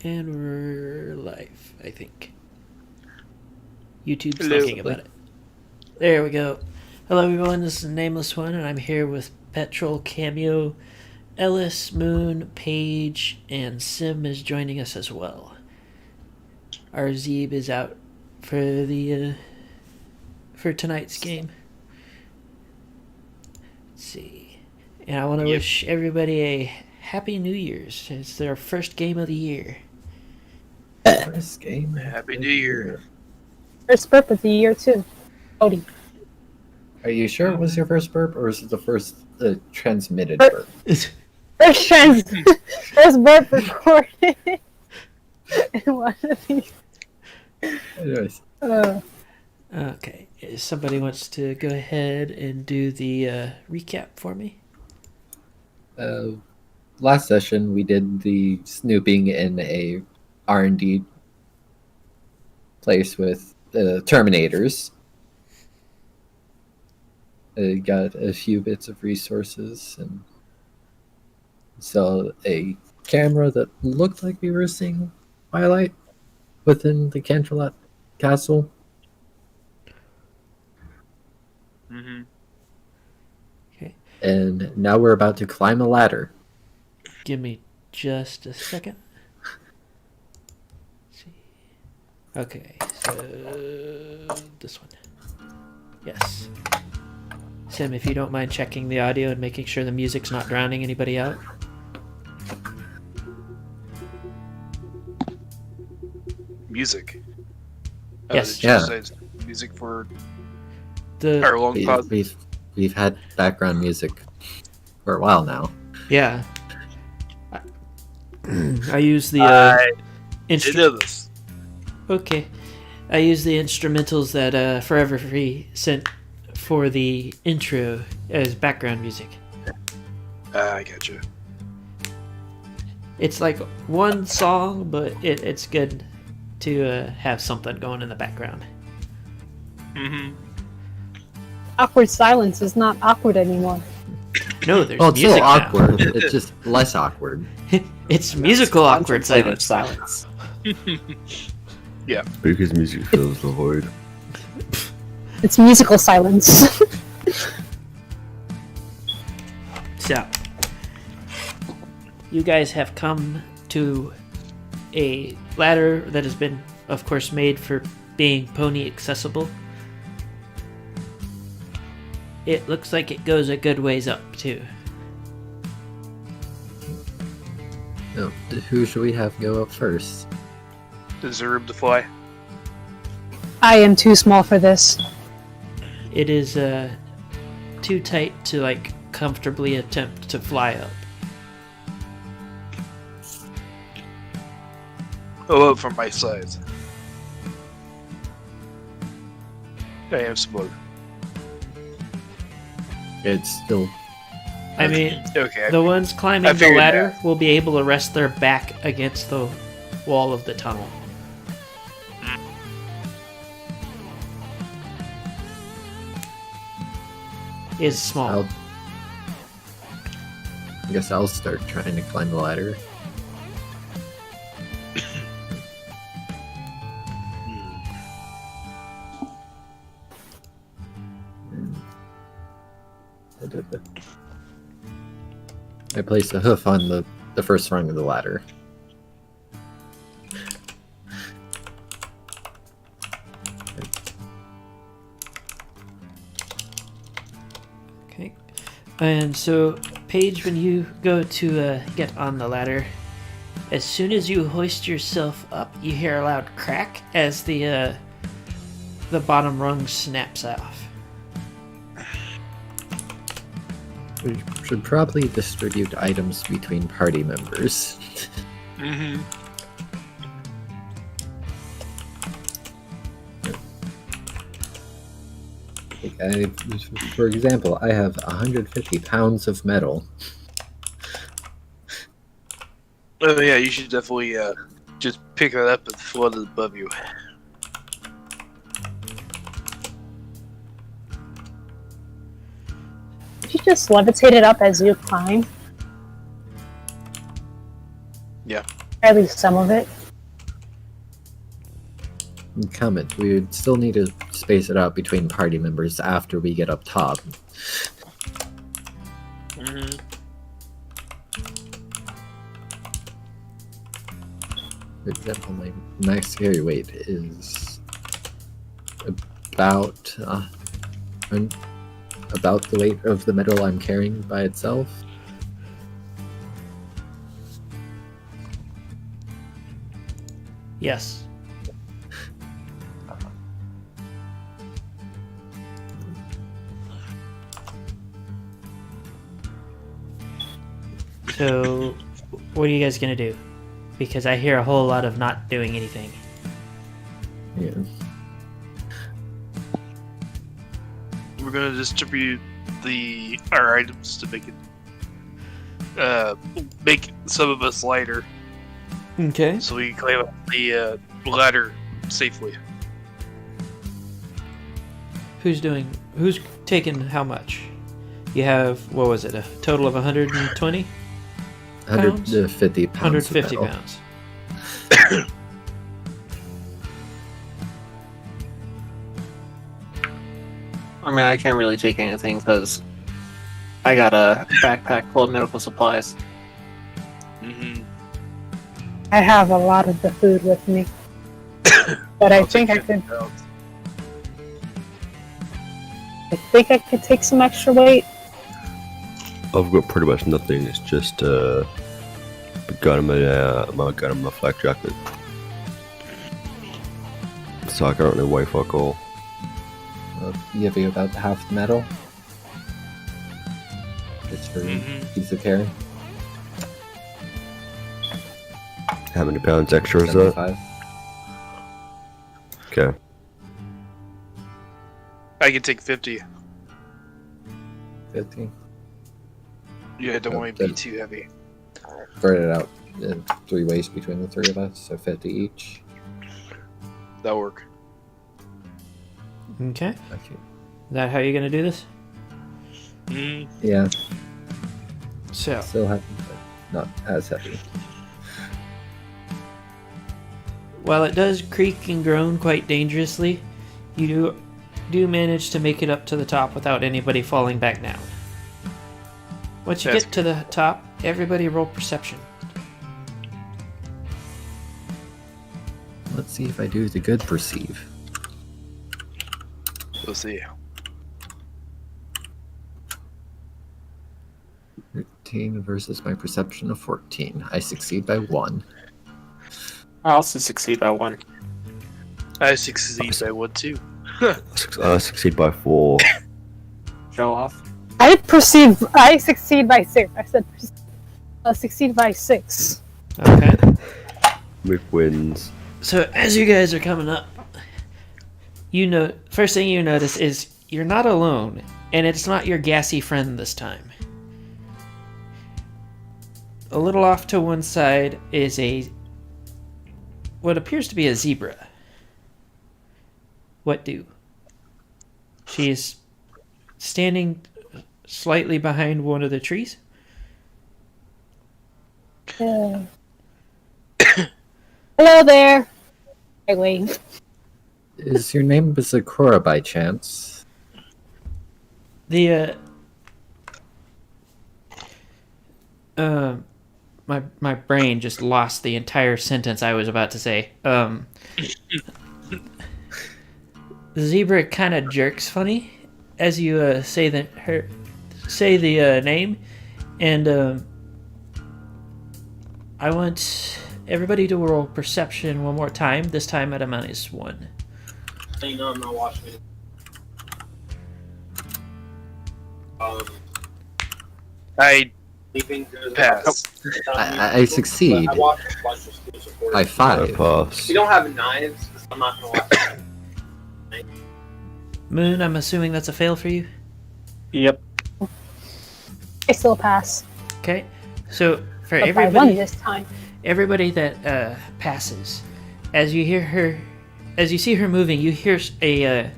And we're live, I think. YouTube's Hello. thinking about it. There we go. Hello, everyone. This is Nameless One, and I'm here with Petrol, Cameo, Ellis, Moon, Paige, and Sim is joining us as well. Our Zeeb is out for the for tonight's game. Let's see, and I want to wish everybody a Happy New Year's. It's their first game of the year. First game. Happy New Year. First burp of the year, too. Cody. Are you sure it was your first burp, or is it the first transmitted Burp. burp? First burp recorded. in one of these. Anyways, Okay, if somebody wants to go ahead and do the recap for me. last session we did the snooping in a R&D place with Terminators. Got a few bits of resources and saw a camera that looked like we were seeing Twilight within the Canterlot Castle. Mm-hmm. Okay, And now we're about to climb a ladder. give me just a second. Let's see. Okay, so this one. Yes. Sim, if you don't mind checking the audio and making sure the music's not drowning anybody out. Music. Yes. Did you Yeah. say music for The our long pause? We've had background music for a while now. yeah. I use the I instru- did know this. Okay. I use the instrumentals that Everfree sent for the intro as background music. I got you. It's like one song, but it's good to have something going in the background. Mm-hmm. Awkward silence is not awkward anymore. No, there's Well, it's music still now. awkward. It's just less awkward. It's musical awkward silence. silence. Because music fills the void. It's musical silence. So, you guys have come to a ladder that has been, of course, made for being pony accessible. It looks like it goes a good ways up, too. No, who should we have go up first? Is there room to fly? I am too small for this. It is too tight to, like, comfortably attempt to fly up. Oh, up from my size. I am small. It's still I mean, Okay. the ones climbing I the figured ladder that. will be able to rest their back against the wall of the tunnel. Is small. I guess I'll start trying to climb the ladder. I placed a hoof on the first rung of the ladder. Okay. And so, Paige, when you go to get on the ladder, as soon as you hoist yourself up, you hear a loud crack as the bottom rung snaps off. We should probably distribute items between party members. Mm-hmm. For example, I have 150 pounds of metal. Oh yeah, you should definitely just pick that up and float it above you. Did you just levitate it up as you climb? Yeah. At least some of it. Comment. We would still need to space it out between party members after we get up top. Mm-hmm. For example, my max carry weight is about about the weight of the metal I'm carrying by itself. Yes. So, what are you guys gonna do? Because I hear a whole lot of not doing anything. Yeah. We're gonna distribute our items to make some of us lighter, Okay. so we can climb up the ladder safely. Who's taking how much? You have, what was it, a total of 120? 150 pounds. 150 of metal. pounds. I mean, I can't really take anything because I got a backpack full of medical supplies. Mm-hmm. I have a lot of the food with me. But I think I could take some extra weight. I've got pretty much nothing. It's just a gun in my gun in my flak jacket. So I can't really weigh fuck all. You have about half the metal. Just for piece of carry. How many pounds extra is that? 75. Okay. I can take 50. 50. Yeah, don't want to be too heavy. Spread it out in 3 ways between the 3 of us, so 50 each. That'll work. Okay. Okay. Is that how you're gonna do this? Mm. Yeah, So, still heavy, but not as heavy. while it does creak and groan quite dangerously, you do manage to make it up to the top without anybody falling back down. Once you That's get to the top, everybody roll perception. Let's see if I do the good perceive. We'll see. 13 versus my perception of 14. I succeed by 1. I also succeed by 1. I succeed by 1 too. I succeed by 4. Show off. I succeed by 6. I said succeed by 6. Okay. Mick wins. So as you guys are coming up, first thing you notice is you're not alone, and it's not your gassy friend this time. A little off to one side is what appears to be a zebra. What do? She's standing slightly behind one of the trees. Hello there. I wave. Is your name Sakura by chance? My brain just lost the entire sentence I was about to say. The zebra kind of jerks funny as you say the name, and I want everybody to roll perception one more time. This time at a -1. You know I'm not watching it. I Sleeping. pass. I succeed I watched a bunch of schools recording. by I 5. pass. We don't have knives, so I'm not gonna watch it. Moon, I'm assuming that's a fail for you. Yep. I still pass. Okay, so for But by 1 everybody. this time. Everybody that passes, as you see her moving, you hear a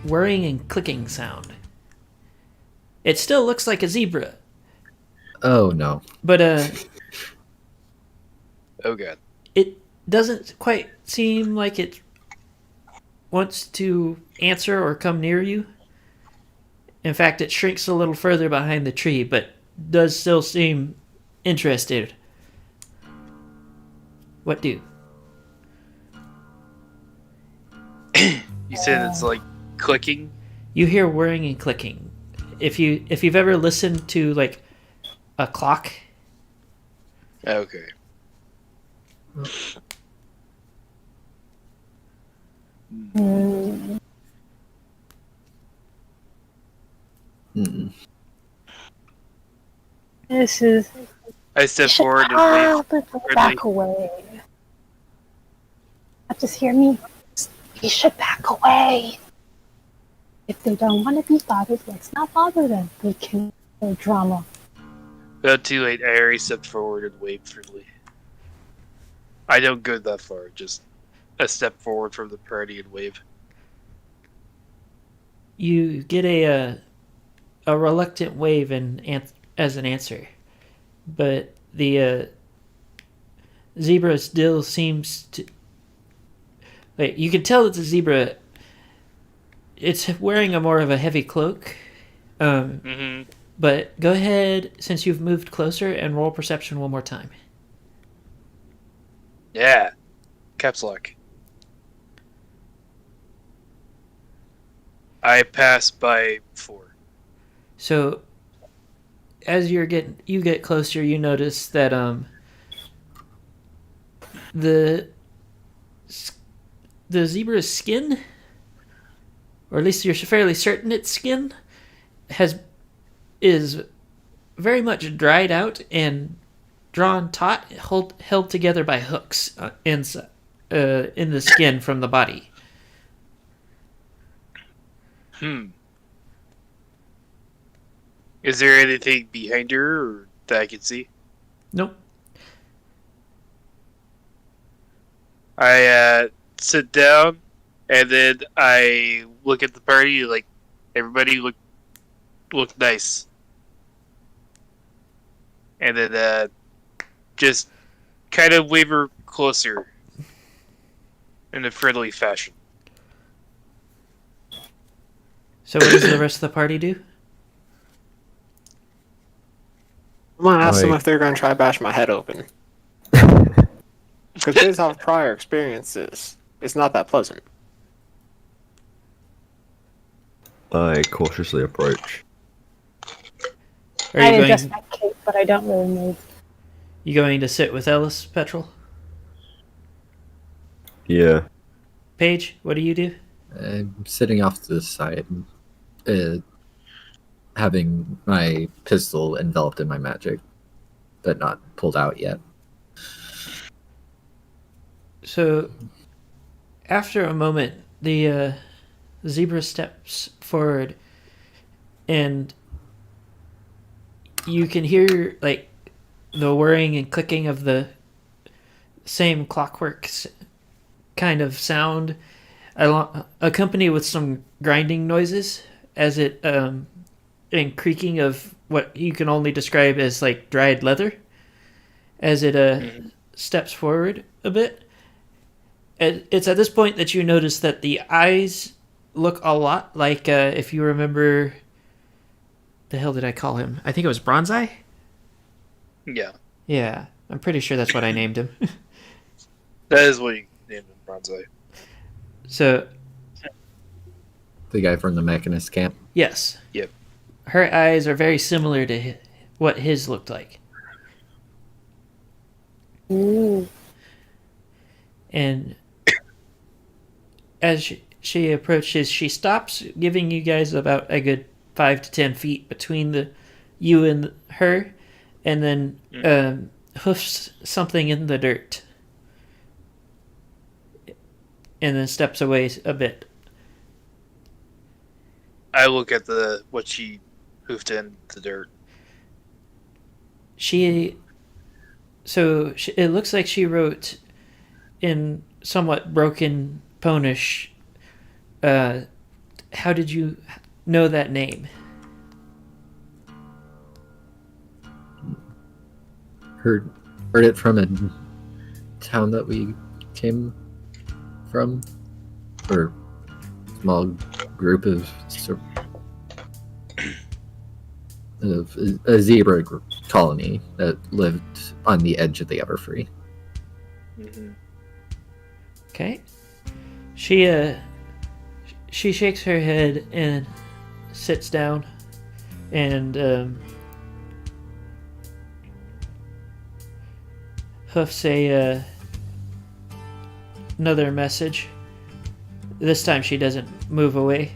whirring and clicking sound. It still looks like a zebra, Oh no. but Oh god. It doesn't quite seem like it wants to answer or come near you. In fact, it shrinks a little further behind the tree, but does still seem interested. What do? You said it's like clicking? You hear whirring and clicking. If you've ever listened to like a clock, Okay. Hmm. Mm. This is. I You step should forward and probably friendly. back away. Just hear me. You should back away. If they don't want to be bothered, let's not bother them. They can no drama. About too late, I already stepped forward and waved friendly. I don't go that far, just a step forward from the party and wave. you get a reluctant wave as an answer, but the zebra still seems to. Like, you can tell it's a zebra. It's wearing a more of a heavy cloak. Mm-hmm. But go ahead, since you've moved closer, and roll perception one more time. Yeah. Caps lock. I pass by 4. So, as you get closer, you notice that the zebra's skin, or at least you're fairly certain its skin, is very much dried out and drawn taut, held together by hooks in the skin from the body. Is there anything behind her or that I can see? Nope. I sit down and then I look at the party like everybody look nice. And then just kind of waver closer in a friendly fashion. So what does the rest of the party do? I'm gonna ask them Like- if they're gonna try to bash my head open. Because based off prior experiences, it's not that pleasant. I cautiously approach. Are I you adjust going? my cape, but I don't really move. You going to sit with Ellis, Petrol? Yeah. Paige, what do you do? I'm sitting off to the side, having my pistol enveloped in my magic, but not pulled out yet. So, after a moment, the zebra steps forward, and you can hear like the whirring and clicking of the same clockwork kind of sound, accompanied with some grinding noises as it and creaking of what you can only describe as like dried leather, as it steps forward a bit. It's at this point that you notice that the eyes look a lot like, if you remember, the hell did I call him? I think it was Bronze Eye? Yeah. Yeah, I'm pretty sure that's what I named him. That is what you named him, Bronze. So, The guy from the Mechanist camp. yes. Yep. Her eyes are very similar to what his looked like. Ooh. And as she approaches, she stops, giving you guys about a good 5 to 10 feet between you and her, and then hoofs something in the dirt, and then steps away a bit. I look at what she hoofed in the dirt. It looks like she wrote in somewhat broken Ponish. How did you know that name? Heard it from town that we came from, or small group of a zebra colony that lived on the edge of the Everfree. Okay. She shakes her head and sits down and hoofs another message. This time she doesn't move away.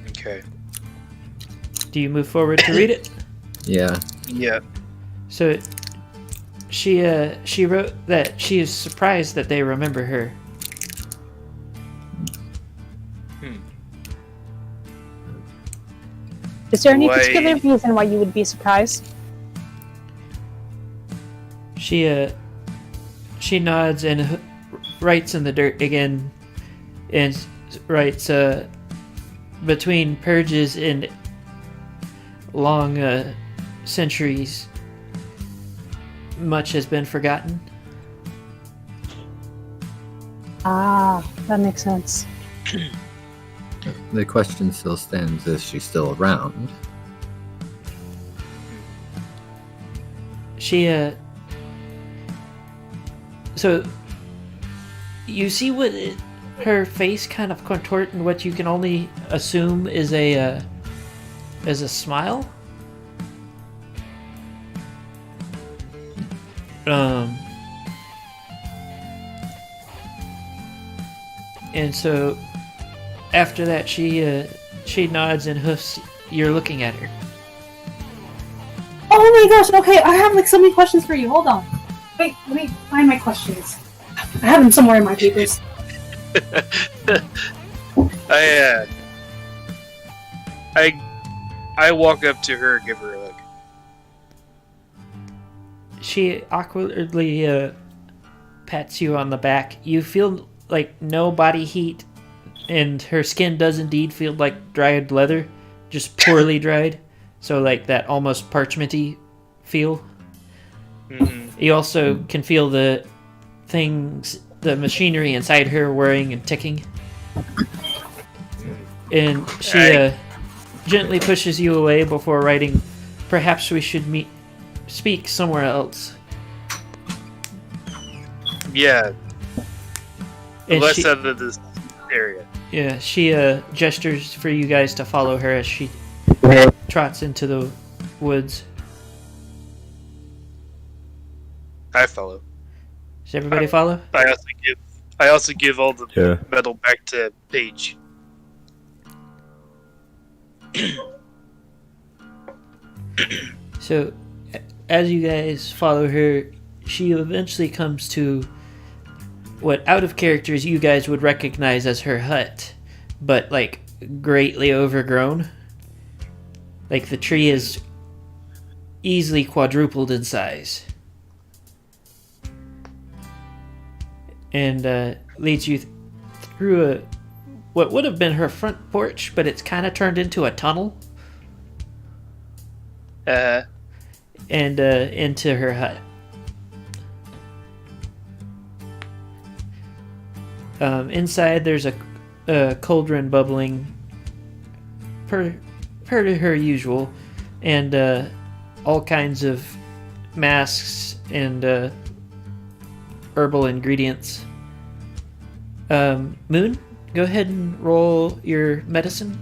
Okay. Do you move forward to read it? Yeah. Yeah. So she wrote that she is surprised that they remember her. Is there any Why- particular reason why you would be surprised? She nods and writes in the dirt again, and writes between purges and long centuries, much has been forgotten. Ah, that makes sense. The question still stands: is she still around? She so you see her face kind of contort in what you can only assume is a smile. And so after that she nods and hoofs. You're looking at her. Oh my gosh, okay, I have like so many questions for you. Hold on. Wait, let me find my questions. I have them somewhere in my papers. I walk up to her, give her a look. She awkwardly pats you on the back. You feel like no body heat, and her skin does indeed feel like dried leather, just poorly dried. So like that almost parchmenty feel. Mm-hmm. You also can feel the machinery inside her whirring and ticking. And she gently pushes you away before writing, "Perhaps we should speak somewhere else." Yeah. And Less she, out of this area. yeah, she gestures for you guys to follow her as she trots into the woods. I follow. Does everybody follow? I also give all the Yeah. metal back to Paige. So, as you guys follow her, she eventually comes to what out of characters you guys would recognize as her hut, but like greatly overgrown. Like the tree is easily quadrupled in size. And leads you through what would have been her front porch, but it's kind of turned into a tunnel. And into her hut. Inside, there's a cauldron bubbling, per to her usual, and all kinds of masks and herbal ingredients. Moon, go ahead and roll your medicine.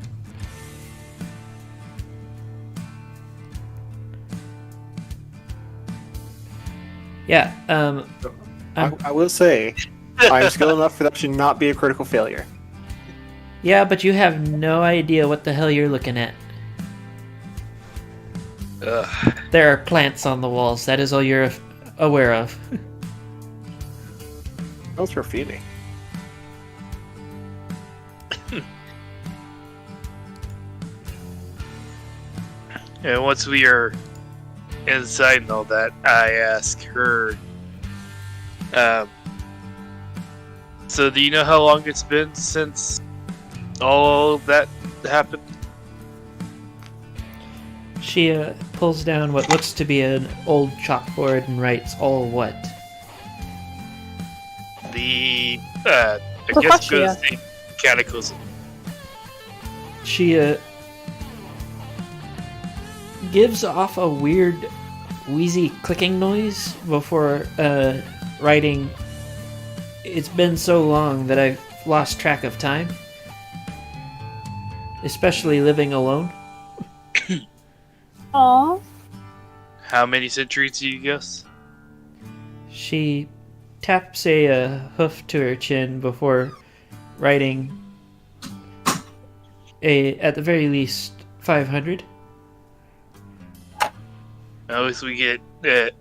Yeah, I will say, I'm skilled enough for that to not be a critical failure. yeah, but you have no idea what the hell you're looking at. Ugh. There are plants on the walls. That is all you're aware of. Those for feeding. And once we are inside and all that, I ask her, so do you know how long it's been since all that happened? She pulls down what looks to be an old chalkboard and writes all what? The I guess goes the cataclysm. She gives off a weird wheezy clicking noise before writing, "It's been so long that I've lost track of time, especially living alone." Aww. How many centuries do you guess? She taps a hoof to her chin before writing at the very least 500. At least we get an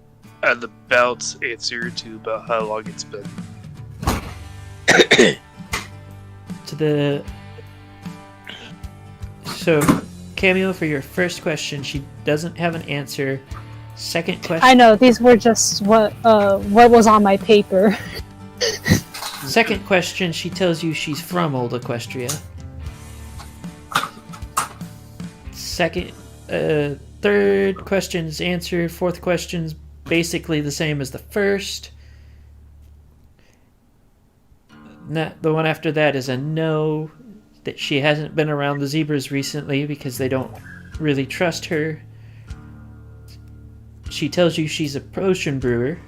about answer to about how long it's been. So Cameo, for your first question, she doesn't have an answer. Second question. I know, these were just what was on my paper. Second question, she tells you she's from Old Equestria. Third question's answer. Fourth question's basically the same as the first. The one after that is a no, that she hasn't been around the zebras recently because they don't really trust her. She tells you she's a potion brewer.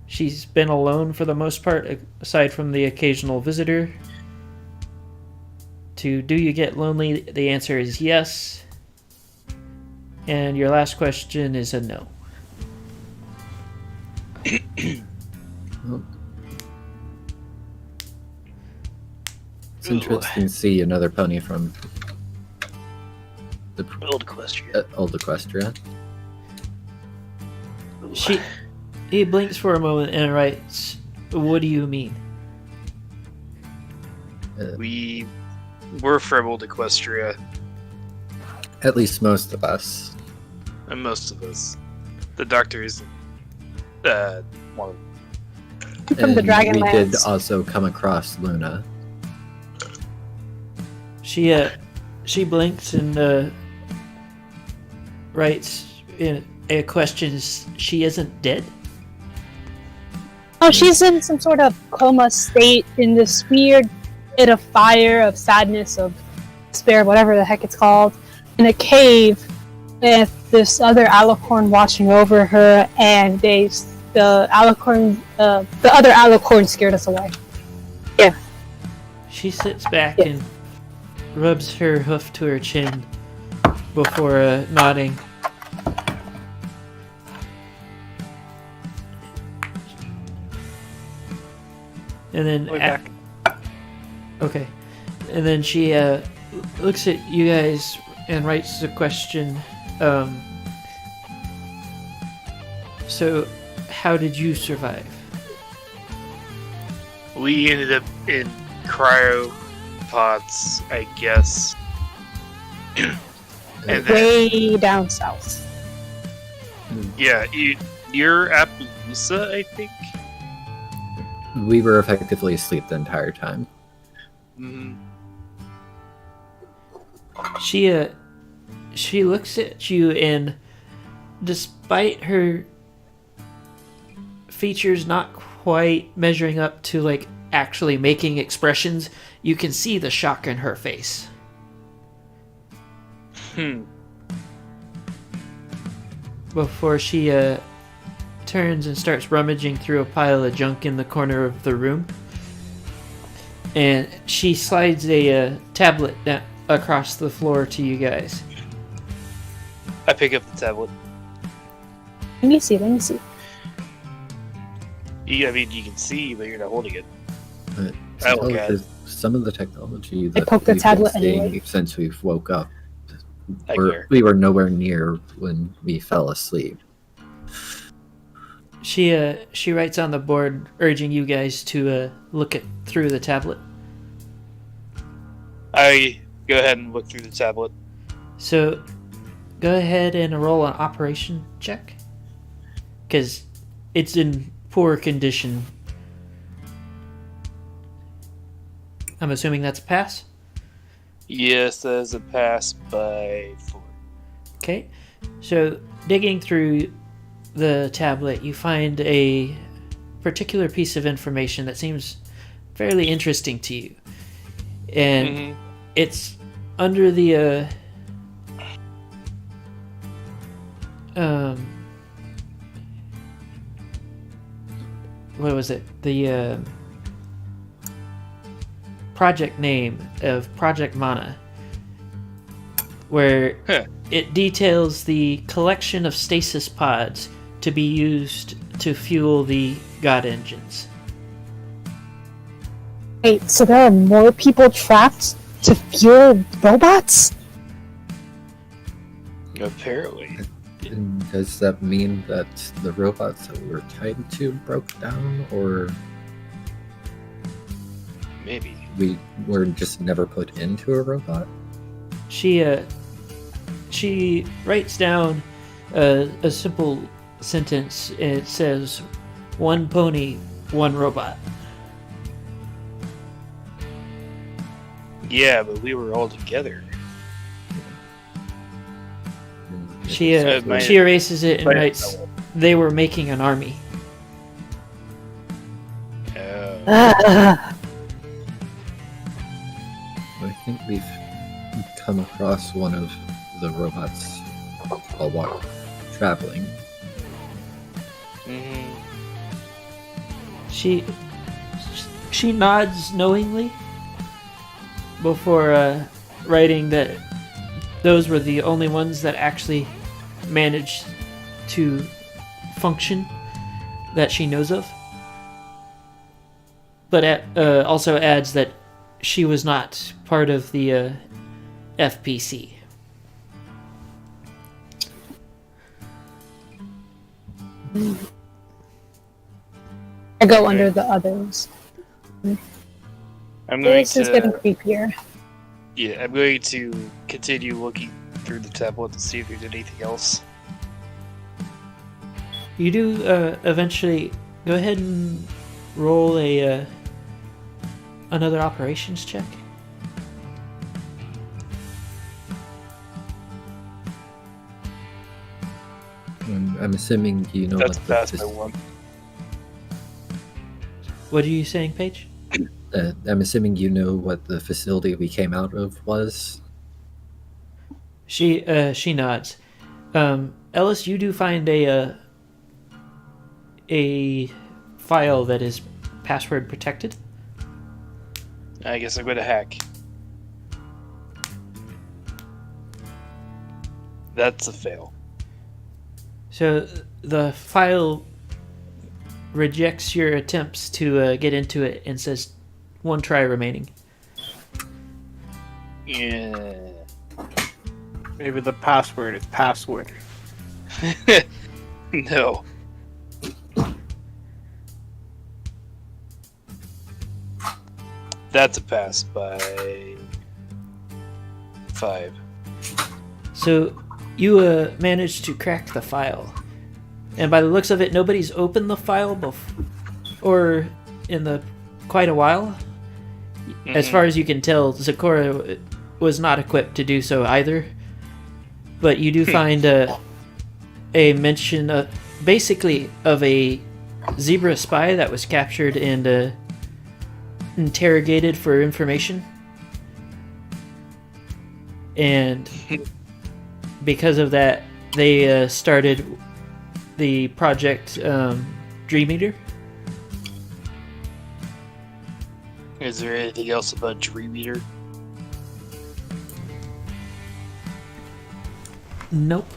She's been alone for the most part, aside from the occasional visitor. To do you get lonely, the answer is yes. And your last question is a no. Well, it's interesting to see another pony from the Old Equestria. Old Equestria. He blinks for a moment and writes, "What do you mean?" We were from Old Equestria, At least most of us. and most of us. The Doctor isn't one of them. From the And we did Dragonlance. also come across Luna. She blinks and writes a question. She isn't dead? Oh, she's in some sort of coma state in this weird bit of fire, of sadness, of despair, whatever the heck it's called, in a cave with this other alicorn watching over her, and the other alicorn scared us away. She sits back Yeah. and rubs her hoof to her chin before nodding. And then We're back. okay, and then she looks at you guys and writes a question. So, how did you survive? We ended up in cryopods, I guess. And then, Way down south. yeah, you're Appaloosa, I think? We were effectively asleep the entire time. Mm, She looks at you, and despite her features not quite measuring up to like actually making expressions, you can see the shock in her face. Before she turns and starts rummaging through a pile of junk in the corner of the room, and she slides a tablet down across the floor to you guys. I pick up the tablet. Let me see. I mean, you can see, but you're not holding it. But I still, look at it. some of the technology I that poked the we've tablet been seeing anyway. since we've woke up, I care. we were nowhere near when we fell asleep. She writes on the board, urging you guys to look through the tablet. I go ahead and look through the tablet. So, go ahead and roll an operation check, because it's in poor condition. I'm assuming that's a pass. Yes, that is a pass by 4. Okay, so digging through the tablet, you find a particular piece of information that seems fairly interesting to you, and it's under the what was it? The project name of Project Mana, where it details the collection of stasis pods to be used to fuel the god engines. Wait, so there are more people trapped to fuel robots? Apparently. And does that mean that the robots that we were tied to broke down, or Maybe. we were just never put into a robot? She writes down a simple sentence, and it says, "One pony, one robot." Yeah, but we were all together. She might- she erases it and might- writes, "They were making an army." Ah, I think we've come across one of the robots while traveling. She nods knowingly before writing that those were the only ones that actually managed to function that she knows of. But also adds that she was not part of the FPC. I go under the others. I'm going This is getting to. creepier. Yeah, I'm going to continue looking through the tablet to see if there's anything else. You do eventually go ahead and roll a another operations check. I'm assuming you know That's a what the pass by 1. What are you saying, Paige? I'm assuming you know what the facility we came out of was. She nods. Ellis, you do find a file that is password protected. I guess I'm going to hack. That's a fail. So the file rejects your attempts to get into it and says 1 try remaining. Yeah. Maybe the password is password. No. That's a pass by 5. So you managed to crack the file, and by the looks of it, nobody's opened the file or in the quite a while. As far as you can tell, Zakora was not equipped to do so either. But you do find a mention basically of a zebra spy that was captured and interrogated for information. And because of that, they started the project Dream Eater. Is there anything else about Dream Eater? Nope.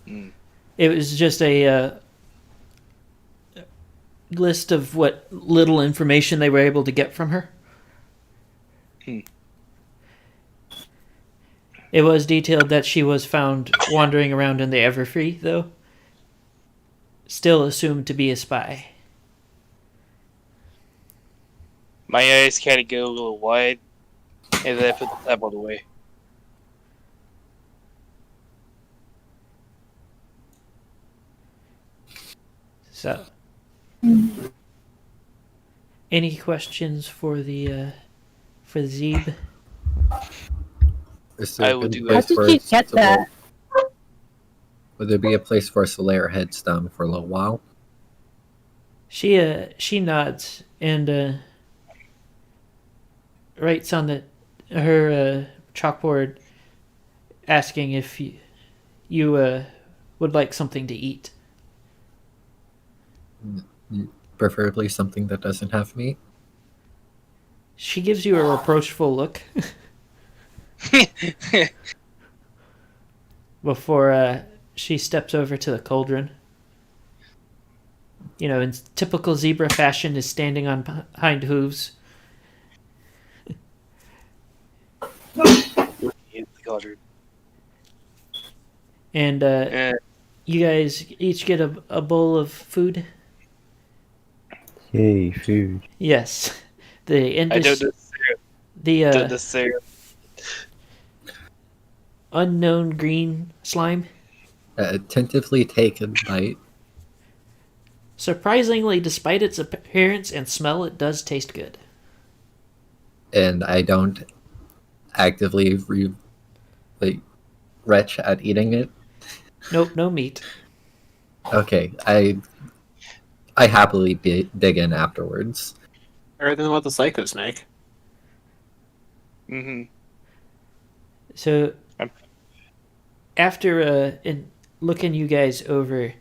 Mm. It was just a list of what little information they were able to get from her. It was detailed that she was found wandering around in the Everfree, though. Still assumed to be a spy. My eyes kind of go a little wide, and then I put the tablet away. So, any questions for the Zeeb? Is there I a would good do place How did for you us get to that? Would there be a place for us to lay our heads down for a little while? She nods and writes on her chalkboard, asking if you would like something to eat. Preferably something that doesn't have meat. She gives you a reproachful look before she steps over to the cauldron. You know, in typical zebra fashion, is standing on hind hooves. And you guys each get a bowl of food. Yay, food. Yes, the I don't necessarily. unknown green slime. Attentively take a bite. Surprisingly, despite its appearance and smell, it does taste good. And I don't actively retch at eating it. Nope, no meat. Okay, I happily dig in afterwards. Better than what the psycho snake. Mm-hmm. So after looking you guys over,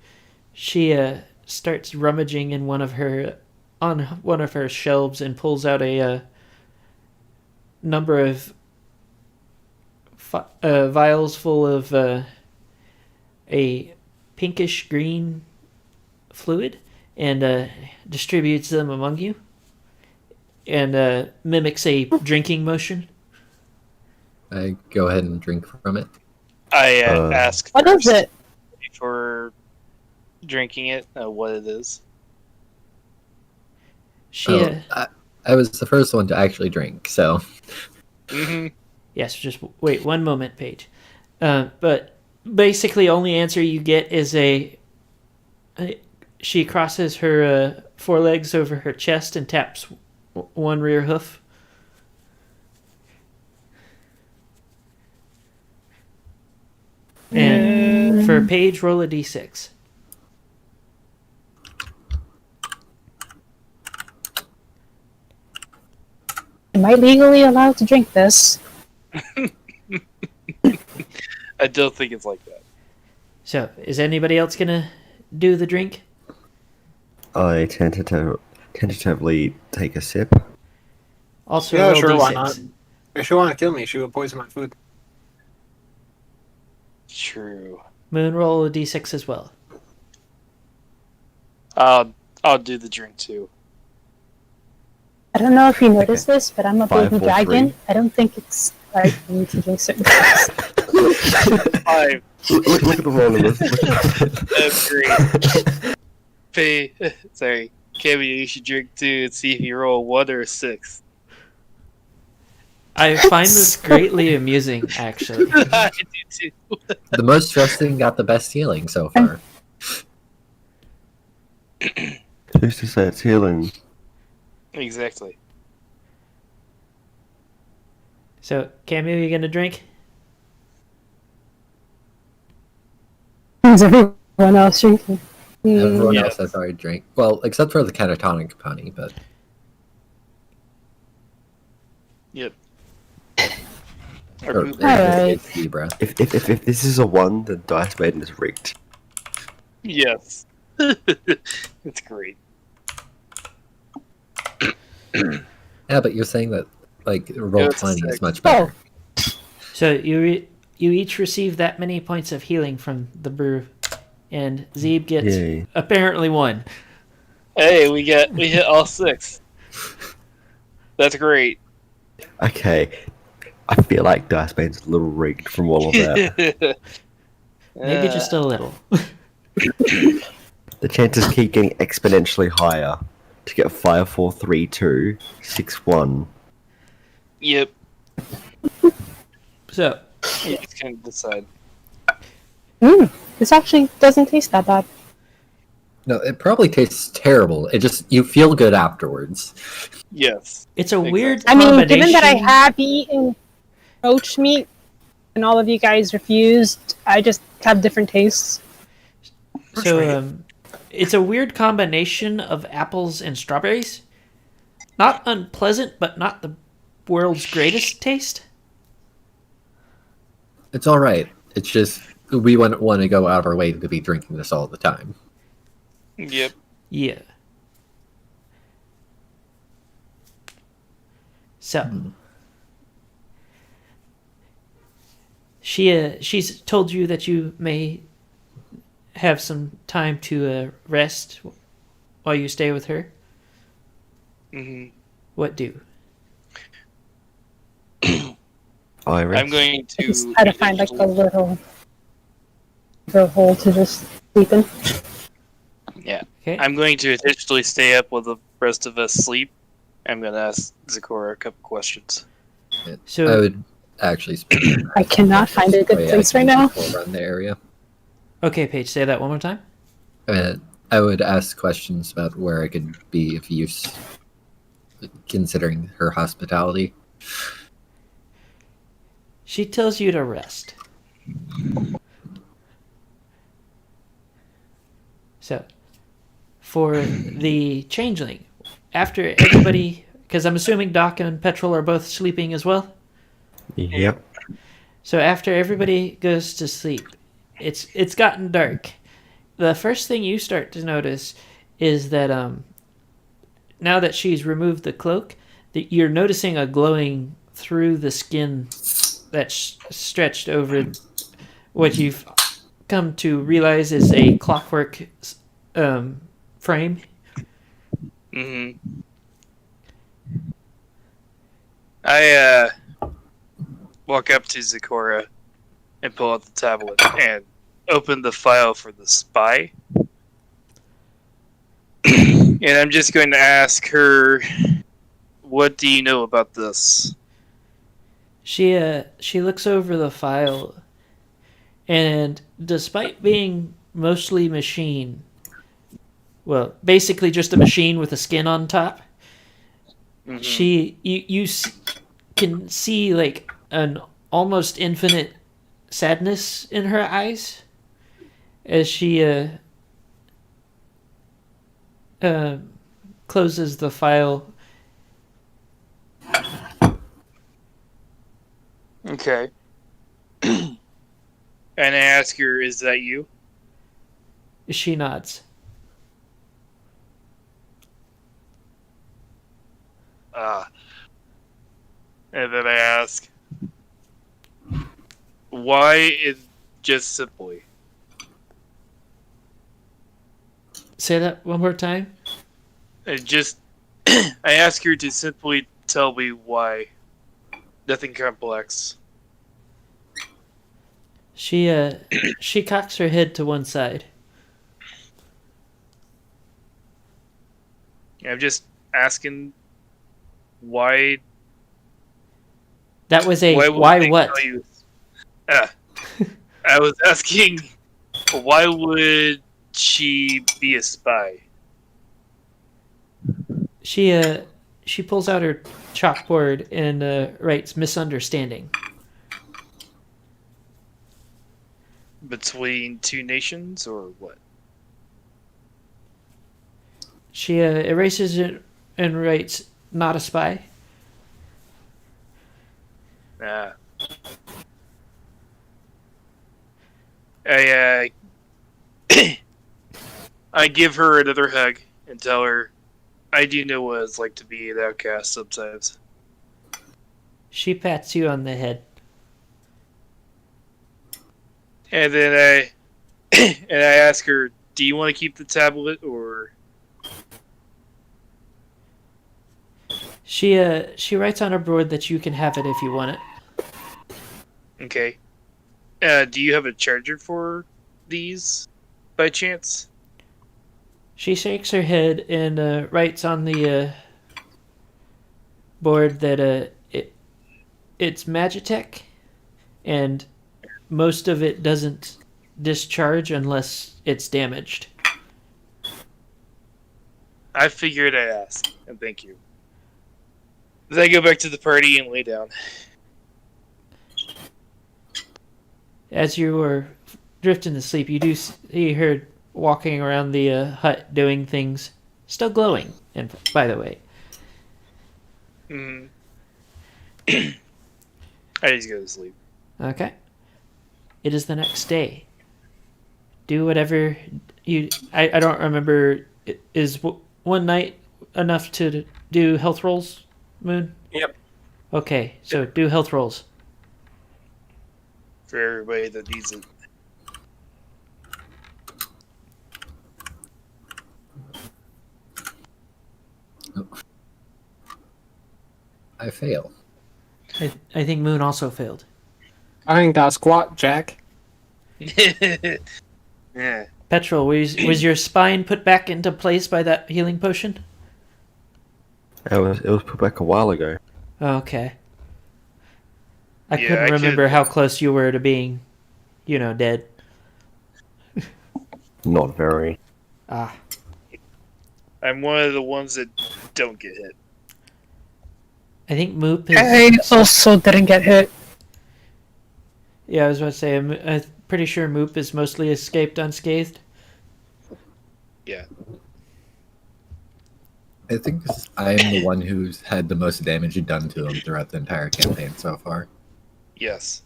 she starts rummaging in one of her shelves and pulls out a number of vials full of a pinkish green fluid and distributes them among you and mimics a drinking motion. I go ahead and drink from it. I ask What is it? before drinking it what it is. She I was the first one to actually drink, so Mm-hmm. yes, just wait one moment, Paige. But basically, only answer you get is she crosses her forelegs over her chest and taps one rear hoof. And for Paige, roll a d6. Am I legally allowed to drink this? I don't think it's like that. So, is anybody else gonna do the drink? I tentatively take a sip. Also, Yeah, roll sure, d6. why not? If she want to kill me, she would poison my food. True. Moon, roll a d6 as well. I'll do the drink too. I don't know if you noticed this, but I'm a 5, baby 4, 3. dragon. I don't think it's right for me to drink certain things. 5. Look at the roll of this. That's great. Sorry. Cameo, you should drink too and see if you roll a 1 or a 6. I find this greatly amusing, actually. I do too. the most trusting got the best healing so far. Who's to say it's healing? Exactly. So, Camille, you gonna drink? Is everyone else drinking? Everyone Yeah. else has already drank. Well, except for the catatonic pony, but Yep. or Or in poop. this Alright. case, zebra. If this is a 1, then Dice Maiden is rigged. Yes. It's great. Yeah, but you're saying that like roll it's a 20 is 6. much better. So, you each receive that many points of healing from the brew, and Zeeb gets Yay. apparently 1. Hey, we hit all 6. That's great. Okay. I feel like Dice Maiden's a little rigged from all of that. Maybe just a little. The chances keep getting exponentially higher to get 5, 4, 3, 2, 6, 1. Yep. So, You just can decide. This actually doesn't taste that bad. No, it probably tastes terrible. It just you feel good afterwards. Yes. it's a weird I mean, combination. given that I have eaten roach meat and all of you guys refused. I just have different tastes. So, it's a weird combination of apples and strawberries. Not unpleasant, but not the world's greatest taste. It's all right. It's just we wouldn't want to go out of our way to be drinking this all the time. Yep. Yeah. So, she's told you that you may have some time to rest while you stay with her. Mm-hmm. What do? Iris. I'm going I to just try to find like a little hole to just sleep in. Yeah. Okay. I'm going to intentionally stay up while the rest of us sleep. I'm going to ask Zakora a couple questions. So I would actually spend I cannot find a good way I place right can now. people around the area. okay, Paige, say that one more time. I would ask questions about where I could be of use, considering her hospitality. She tells you to rest. So, for the changeling, after everybody, because I'm assuming Doc and Petrol are both sleeping as well. Yep. So after everybody goes to sleep, it's gotten dark. The first thing you start to notice is that now that she's removed the cloak, that you're noticing a glowing through the skin that's stretched over what you've come to realize is a clockwork frame. Mm-hmm. I walk up to Zakora and pull out the tablet and open the file for the spy. And I'm just going to ask her, what do you know about this? She looks over the file, and despite being mostly machine, well, basically just a machine with a skin on top, Mm-hmm. you can see like an almost infinite sadness in her eyes as she closes the file. Okay. And I ask her, is that you? She nods. And then I ask, why is just simply? Say that one more time. I ask her to simply tell me why. Nothing complex. She cocks her head to one side. I'm just asking why. That was a would why they what? tell you- I was asking, why would she be a spy? She pulls out her chalkboard and writes misunderstanding. Between two nations, or what? She erases it and writes not a spy. I I give her another hug and tell her I do know what it's like to be an outcast sometimes. She pats you on the head. And then I ask her, do you want to keep the tablet or? She writes on her board that you can have it if you want it. Okay. Do you have a charger for these, by chance? She shakes her head and writes on the board that it's Magitech, and most of it doesn't discharge unless it's damaged. I figured I'd ask, and thank you. Then I go back to the party and lay down. as you were drifting to sleep, you heard walking around the hut doing things, still glowing. And by the way, Mm. I need to go to sleep. okay, it is the next day. Do whatever you. I don't remember. Is one night enough to do health rolls, Moon? Yep. Okay, so do health rolls. For everybody that needs it. I fail. I think Moon also failed. I ain't got squat, Jack. Yeah. Petrol, was your spine put back into place by that healing potion? It was put back a while ago. Okay. I Yeah, couldn't I remember could- how close you were to being, dead. Not very. Ah. I'm one of the ones that don't get hit. I think Moop is... I also didn't get hit. Yeah, I was about to say, I'm pretty sure Moop is mostly escaped unscathed. Yeah. I think I am the one who's had the most damage done to him throughout the entire campaign so far. Yes.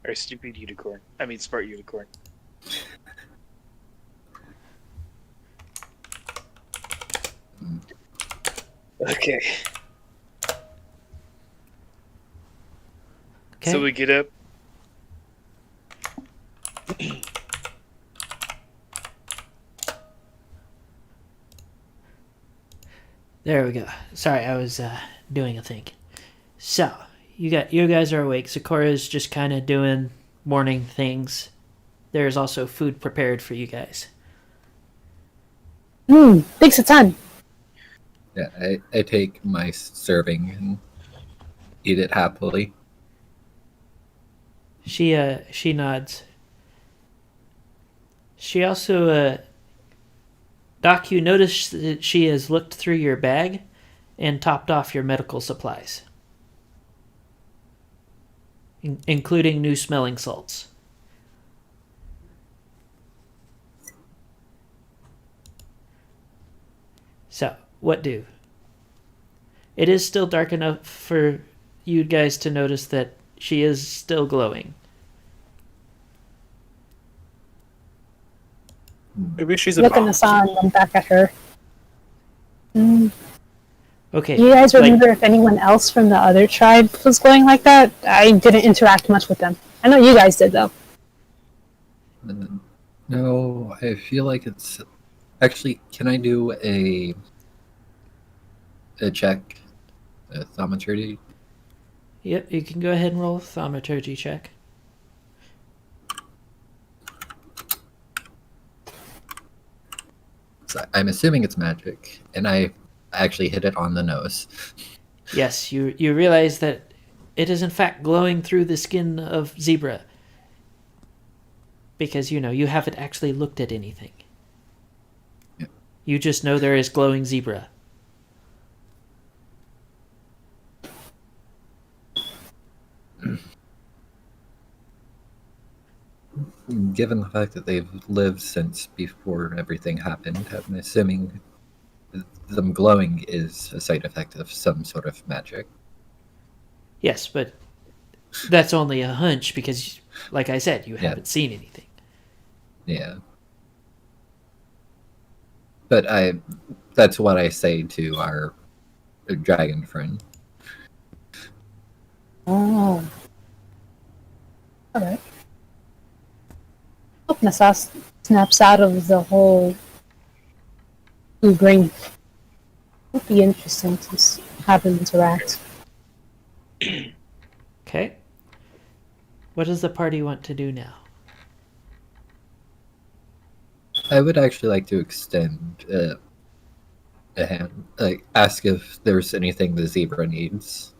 Or stupid unicorn. I mean, smart unicorn. Okay. Okay. So we get up. There we go. Sorry, I was doing a thing. So, you guys are awake. Sakura's just kind of doing morning things. There's also food prepared for you guys. Takes a ton. Yeah, I take my serving and eat it happily. She nods. She also Doc, you notice that she has looked through your bag and topped off your medical supplies, including new smelling salts. So, what do? It is still dark enough for you guys to notice that she is still glowing. Maybe she's a Look in bomb. the sun and back at her. Do Okay. you guys remember if anyone else from the other tribe was going like that? I didn't interact much with them. I know you guys did, though. No, I feel like it's... Actually, can I do a check? A thaumaturgy? Yep, you can go ahead and roll a thaumaturgy check. So I'm assuming it's magic, and I actually hit it on the nose. Yes, you realize that it is in fact glowing through the skin of zebra. Because, you haven't actually looked at anything. Yeah. You just know there is glowing zebra. Given the fact that they've lived since before everything happened, I'm assuming them glowing is a side effect of some sort of magic. Yes, but that's only a hunch because, like I said, you Yeah. haven't seen anything. Yeah. But that's what I say to our dragon friend. Oh. Alright. Hope Nassas snaps out of the whole blue green. Would be interesting to have them interact. Okay. What does the party want to do now? I would actually like to extend a hand, like ask if there's anything the zebra needs.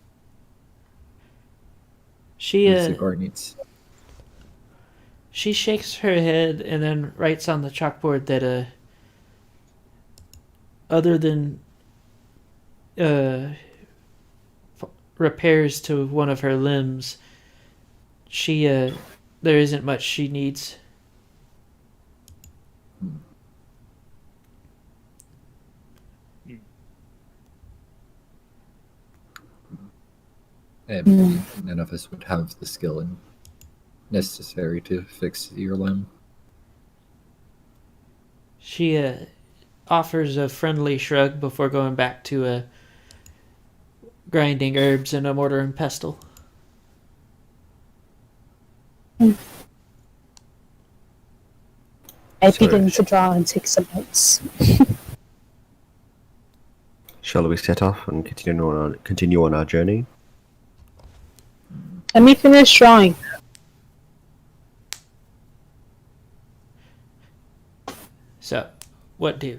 The zebra needs. She shakes her head and then writes on the chalkboard that other than repairs to one of her limbs, She, there isn't much she needs. And none of us would have the skill necessary to fix your limb. She, offers a friendly shrug before going back to, grinding herbs in a mortar and pestle. I So- begin to draw and take some notes. Shall we set off and continue on our journey? Let me finish drawing. So, what do?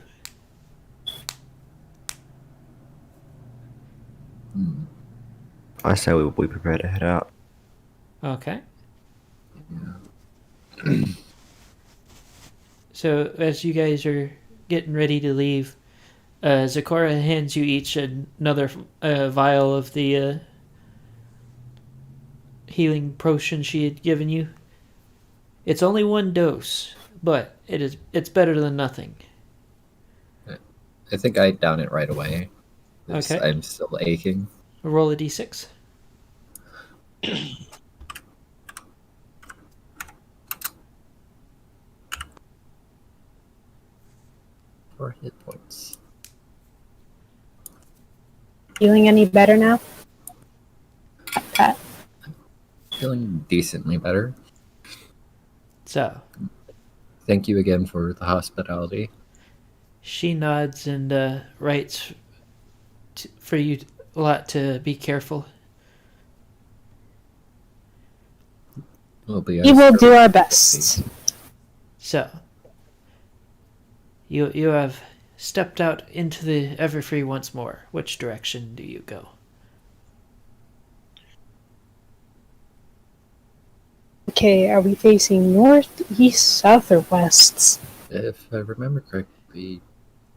I say we prepare to head out. Okay. So, as you guys are getting ready to leave, Zakora hands you each another vial of the healing potion she had given you. It's only 1 dose, but it's better than nothing. I think I down it right away. Okay. I'm still aching. Roll a d6. 4 hit points. Feeling any better now? Pat. Feeling decently better. So, Thank you again for the hospitality. she nods and writes for you a lot to be careful. We'll be We will do our best. So, you have stepped out into the Everfree once more. Which direction do you go? Okay, are we facing north, east, south, or west? If I remember correctly,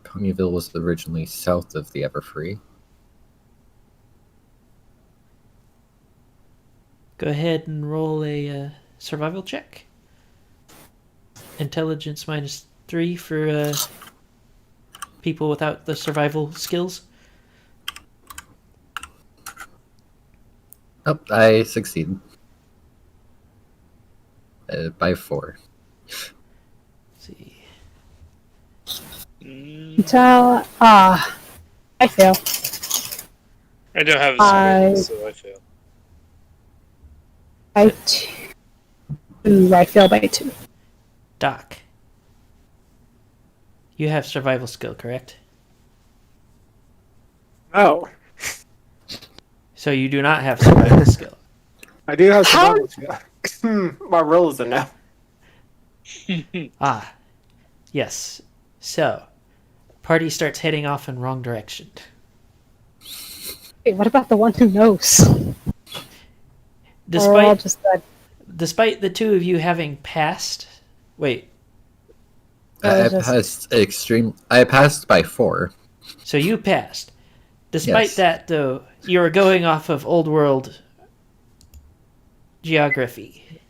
Ponyville was originally south of the Everfree. Go ahead and roll a survival check. Intelligence -3 for people without the survival skills. Oh, I succeed. By 4. Let's see. Until I fail. I don't have a I- skill, so I fail. By 2. I fail by 2. Doc. You have survival skill, correct? Oh, So you do not have survival skill. I do have How- survival skill. My roll is a no. Ah, yes. So, party starts heading off in wrong direction. Wait, what about the one who knows? We're all Despite just dead. despite the two of you having passed, wait. I just- passed by 4. So you passed. Despite Yes. that, though, you are going off of old world geography.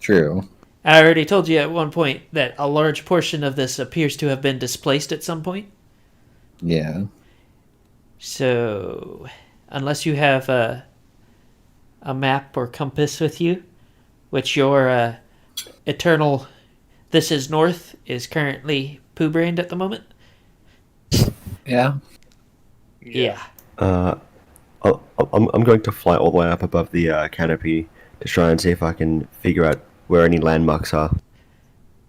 True. I already told you at one point that a large portion of this appears to have been displaced at some point. Yeah. So, unless you have a map or compass with you, which your eternal "this is north" is currently poo-brained at the moment. Yeah. Yeah. I'm going to fly all the way up above the canopy to try and see if I can figure out where any landmarks are.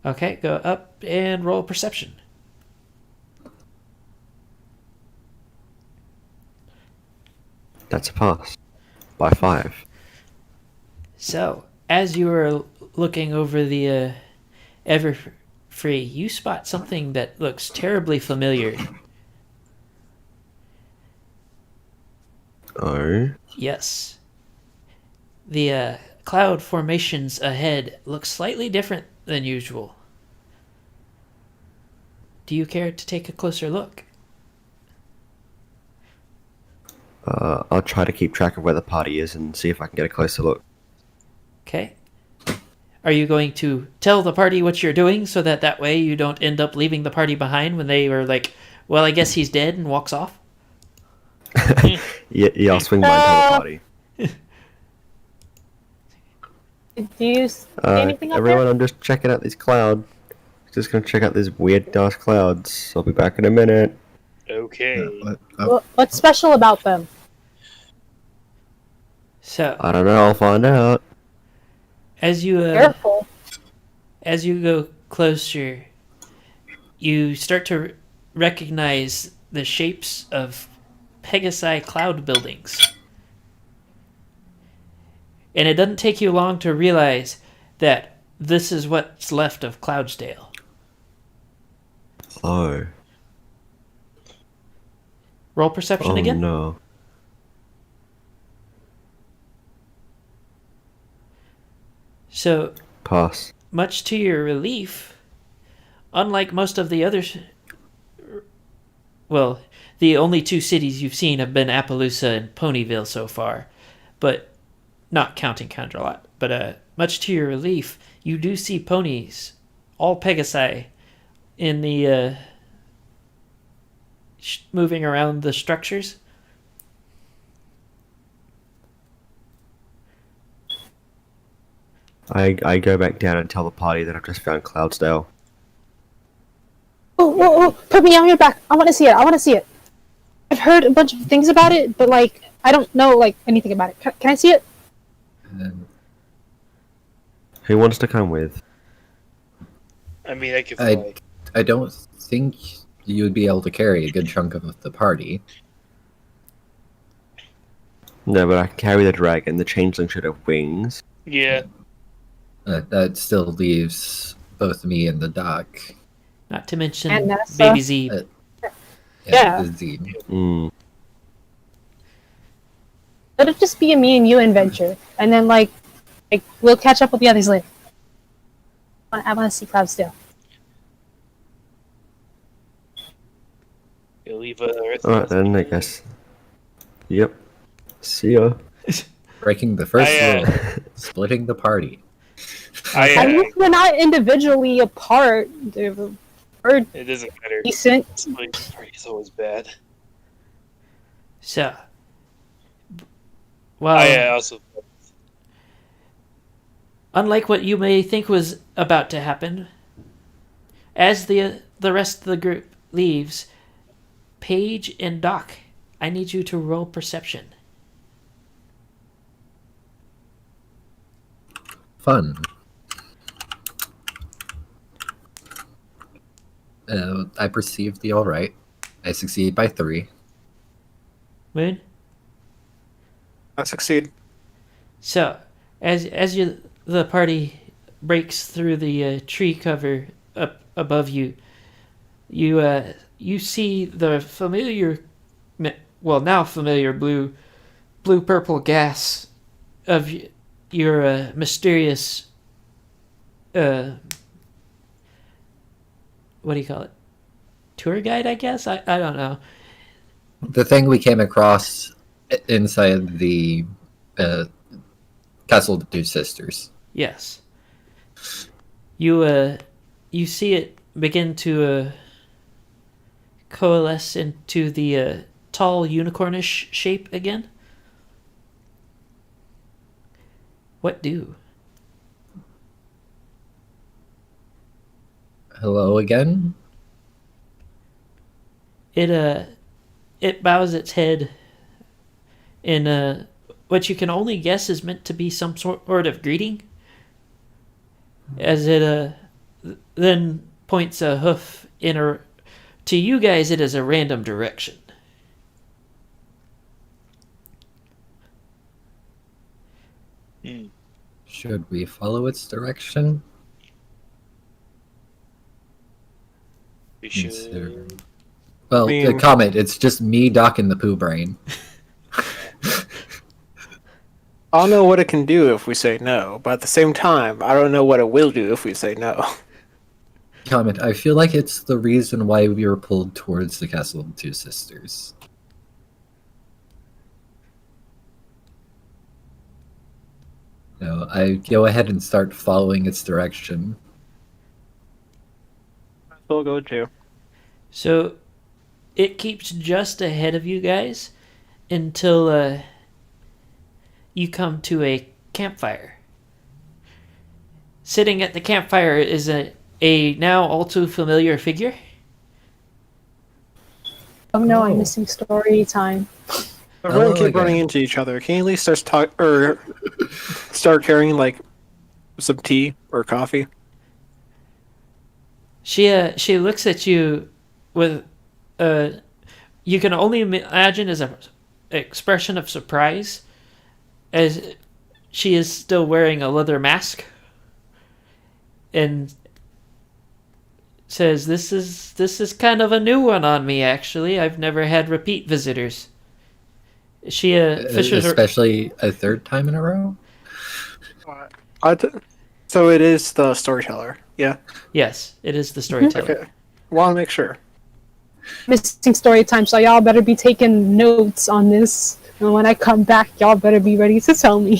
Okay, go up and roll perception. That's a pass. By 5. So, as you are looking over the Everfree, you spot something that looks terribly familiar. Oh. Yes. The cloud formations ahead look slightly different than usual. Do you care to take a closer look? I'll try to keep track of where the party is and see if I can get a closer look. Okay. Are you going to tell the party what you're doing so that way you don't end up leaving the party behind when they were like, well, I guess he's dead and walks off? Yeah, I'll swing by and tell the party. Do you see anything up Everyone, there? I'm just checking out these clouds. Just gonna check out these weird ass clouds. I'll be back in a minute. Okay. What's special about them? So, I don't know. I'll find out. as you Careful. as you go closer, you start to recognize the shapes of Pegasi cloud buildings. And it doesn't take you long to realize that this is what's left of Cloudsdale. Oh. Roll perception Oh again. no. So, Pass. much to your relief, unlike most of the others, well, the only two cities you've seen have been Appaloosa and Ponyville so far, but not counting Candralot. But much to your relief, you do see ponies, all Pegasi, in the moving around the structures. I go back down and tell the party that I've just found Cloudsdale. Oh, put me on your back. I want to see it. I want to see it. I've heard a bunch of things about it, but like I don't know like anything about it. Can I see it? Who wants to come with? I mean, I could fly. I don't think you would be able to carry a good chunk of the party. No, but I can carry the dragon. The changeling should have wings. Yeah. That still leaves both me and the doc. Not to mention And Nessa. Baby Z. Yeah. the Z. Mm. Let it just be a me and you adventure, and then like we'll catch up with the others later. I want to see Cloudsdale. You'll leave Earth. Alright then, I guess. Yep. See ya. Breaking the first I, rule, splitting the party. At least we're not individually apart. We're It doesn't matter. decent. This party's always bad. So, well, I also. unlike what you may think was about to happen, as the rest of the group leaves, Paige and Doc, I need you to roll perception. Fun. I perceive the alright. I succeed by 3. Moon? I succeed. So, as the party breaks through the tree cover up above you, you see the familiar, well, now familiar blue purple gas of your mysterious what do you call it? Tour guide, I guess? I don't know. The thing we came across inside the Castle of the Two Sisters. Yes. You see it begin to coalesce into the tall unicornish shape again. What do? Hello again? It bows its head in what you can only guess is meant to be some sort of greeting, as it then points a hoof in a. To you guys, it is a random direction. Should we follow its direction? We should. Well, I mean- comment. It's just me, Doc, and the poo brain. I'll know what it can do if we say no, but at the same time, I don't know what it will do if we say no. Comment. I feel like it's the reason why we were pulled towards the Castle of the Two Sisters. No, I go ahead and start following its direction. We'll go too. So it keeps just ahead of you guys until you come to a campfire. Sitting at the campfire is a now all too familiar figure. Oh no, Oh. I'm missing story time. Everyone keep again. running into each other. Can you at least start carrying like some tea or coffee? She looks at you with you can only imagine as a expression of surprise, as she is still wearing a leather mask, and says, "This is kind of a new one on me. Actually, I've never had repeat visitors." She fishes her. Especially a third time in a row? So it is the storyteller. Yeah. Yes, it is the storyteller. Okay. Want to make sure. Missing story time, so y'all better be taking notes on this. And when I come back, y'all better be ready to tell me.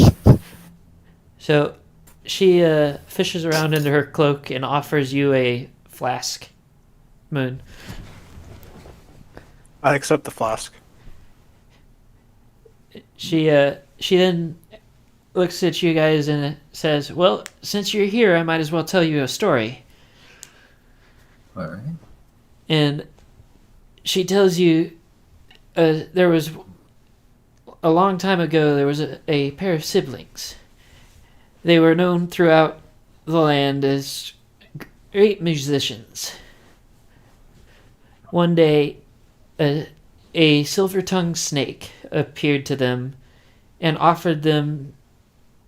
So she fishes around into her cloak and offers you a flask, Moon. I accept the flask. She then looks at you guys and says, "Well, since you're here, I might as well tell you a story." Alright. And she tells you there was a long time ago there was a pair of siblings. They were known throughout the land as great musicians. One day, a silver-tongued snake appeared to them and offered them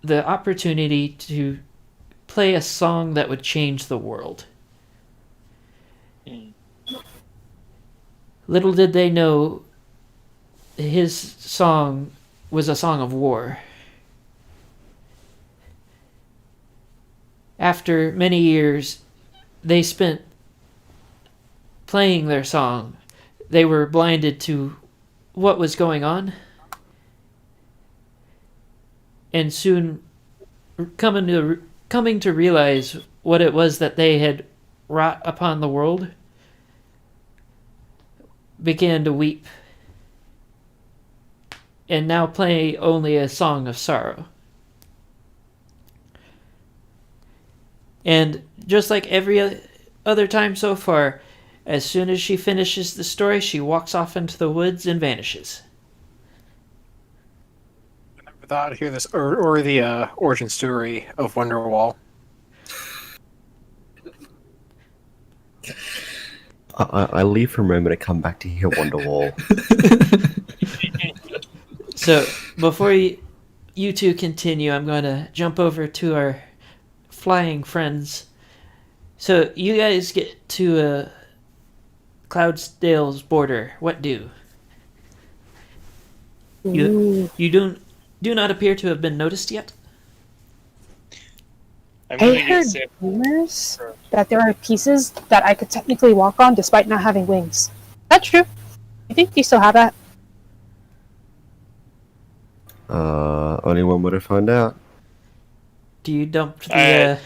the opportunity to play a song that would change the world. Little did they know his song was a song of war. After many years they spent playing their song, they were blinded to what was going on, and soon coming to realize what it was that they had wrought upon the world, began to weep, and now play only a song of sorrow. And just like every other time so far, as soon as she finishes the story, she walks off into the woods and vanishes. I never thought I'd hear this or the origin story of Wonderwall. I leave for a moment and come back to hear Wonderwall. So before you two continue, I'm going to jump over to our flying friends. So you guys get to Cloudsdale's border. What do? You do not appear to have been noticed yet. I'm I gonna heard get Sam. rumors that there are pieces that I could technically walk on despite not having wings. That's true. I think you still have that. Only one way to find out. Do you dump the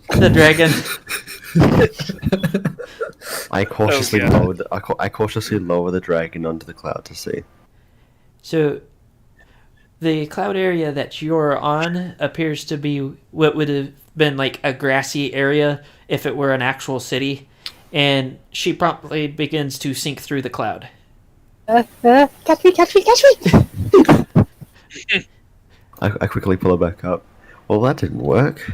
the dragon? I cautiously Oh, God. lower I cautiously lower the dragon onto the cloud to see. So the cloud area that you're on appears to be what would have been like a grassy area if it were an actual city, and she promptly begins to sink through the cloud. Catch me, catch me, catch me! I quickly pull her back up. Well, that didn't work.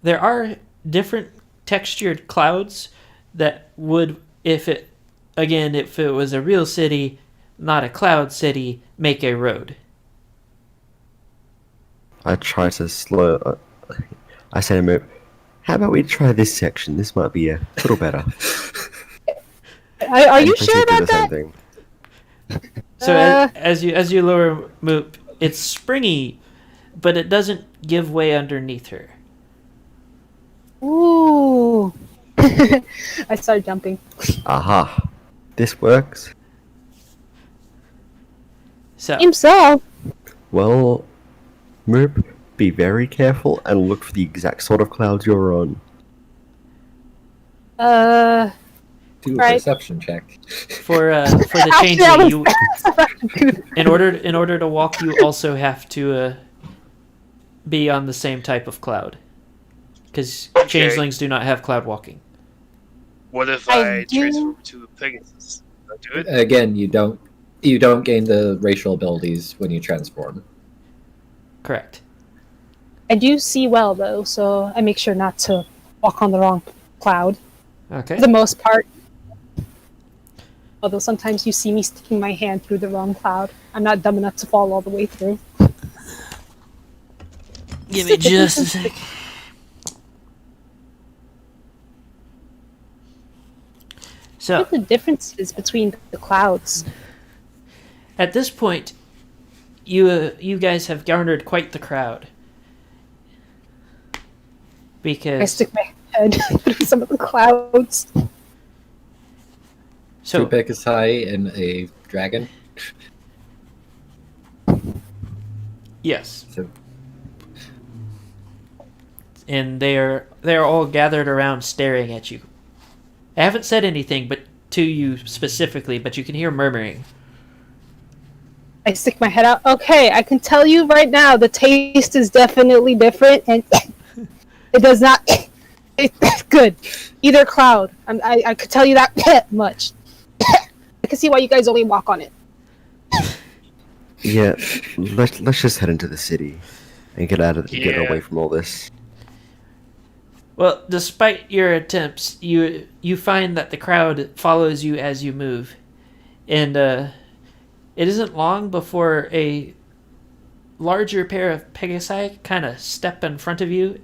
There are different textured clouds that would, if it was a real city, not a cloud city, make a road. I try to slow. I say to him, "How about we try this section? This might be a little better." Are And you proceed sure to about the same that? thing. So as you lower Moop, it's springy, but it doesn't give way underneath her. Ooh. I started jumping. Aha! This works. So Seems so. Well, Moop, be very careful and look for the exact sort of clouds you're on. Do a Right. perception check. For the Actually, changeling, I you in order to walk, you also have to be on the same type of cloud, because Okay. changelings do not have cloud walking. What if I I do- transform to a Pegasus? Can I do it? Again, you don't gain the racial abilities when you transform. Correct. I do see well though, so I make sure not to walk on the wrong cloud Okay. for the most part. Although sometimes you see me sticking my hand through the wrong cloud. I'm not dumb enough to fall all the way through. Give me just a sec. So, What are the differences between the clouds? at this point, you guys have garnered quite the crowd. I Because stick my head through some of the clouds. Two Pegasus and a dragon. yes, So and they're all gathered around staring at you. I haven't said anything but to you specifically, but you can hear murmuring. I stick my head out. Okay, I can tell you right now, the taste is definitely different, and it does not. It's good. Either cloud. I could tell you that much. I can see why you guys only walk on it. Yeah, let's just head into the city and get Yeah. away from all this. Well, despite your attempts, you find that the crowd follows you as you move, and it isn't long before a larger pair of Pegasi kind of step in front of you,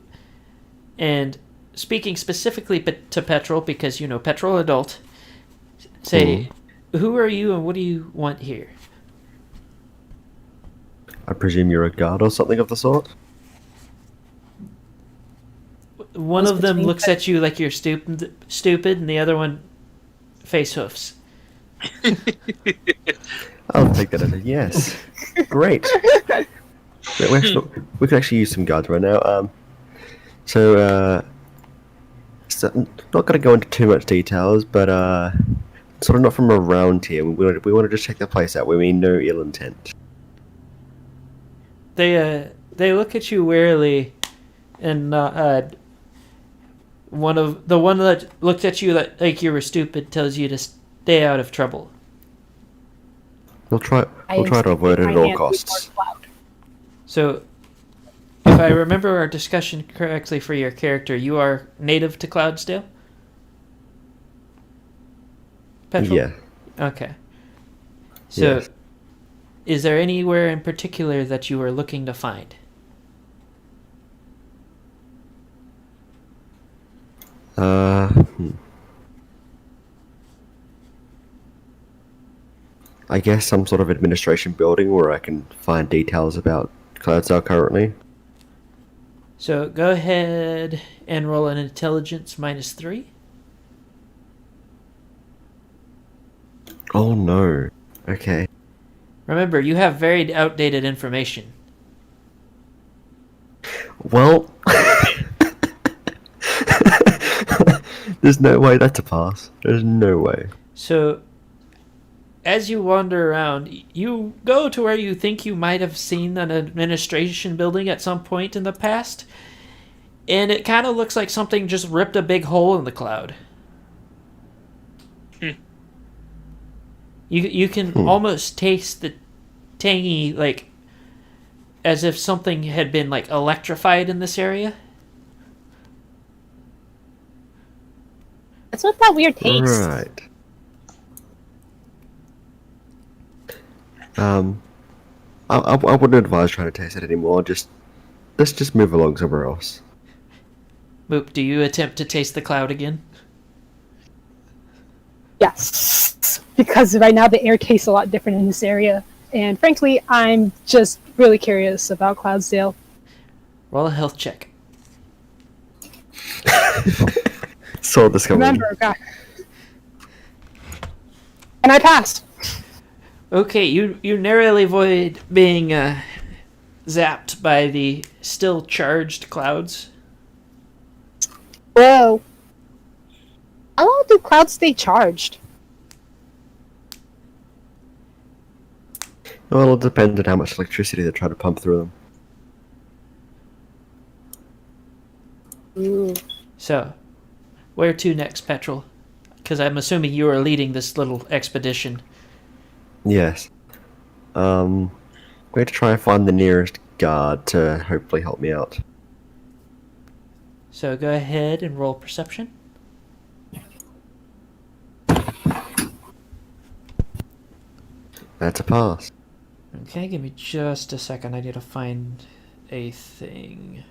and speaking specifically to Petrol, because you know Petrol adult, say, "Who are you and what do you want here?" I presume you're a guard or something of the sort? One What's of them between looks at you like you're stupid, and the other one face hoofs. I'll take that as a yes. Great. We could actually use some guards right now. So not going to go into too much details, but sort of not from around here. We want to just check the place out. We mean no ill intent. They look at you warily, and one that looked at you like you were stupid tells you to stay out of trouble. We'll try to avoid it at all costs. So, if I remember our discussion correctly for your character, you are native to Cloudsdale? Petrol? Yeah. Okay. So, Yes. is there anywhere in particular that you are looking to find? I guess some sort of administration building where I can find details about Cloudsdale currently. So, go ahead and roll an intelligence -3. Oh no. Okay. Remember, you have very outdated information. Well, there's no way that's a pass. There's no way. So, as you wander around, you go to where you think you might have seen an administration building at some point in the past, and it kind of looks like something just ripped a big hole in the cloud. You can almost taste the tangy, like, as if something had been, like, electrified in this area. That's what that weird taste. Right. I wouldn't advise trying to taste it anymore. Let's just move along somewhere else. Moop, do you attempt to taste the cloud again? Yes, because right now the air tastes a lot different in this area, and frankly, I'm just really curious about Cloudsdale. Roll a health check. Saw this coming. Remember, God. And I passed. Okay, you narrowly avoid being zapped by the still charged clouds. Whoa. How long do clouds stay charged? Well, it depends on how much electricity they try to pump through them. Ooh. So, where to next, Petrol? Because I'm assuming you are leading this little expedition. Yes. Going to try and find the nearest guard to hopefully help me out. So go ahead and roll perception. That's a pass. Okay, give me just a second. I need to find a thing.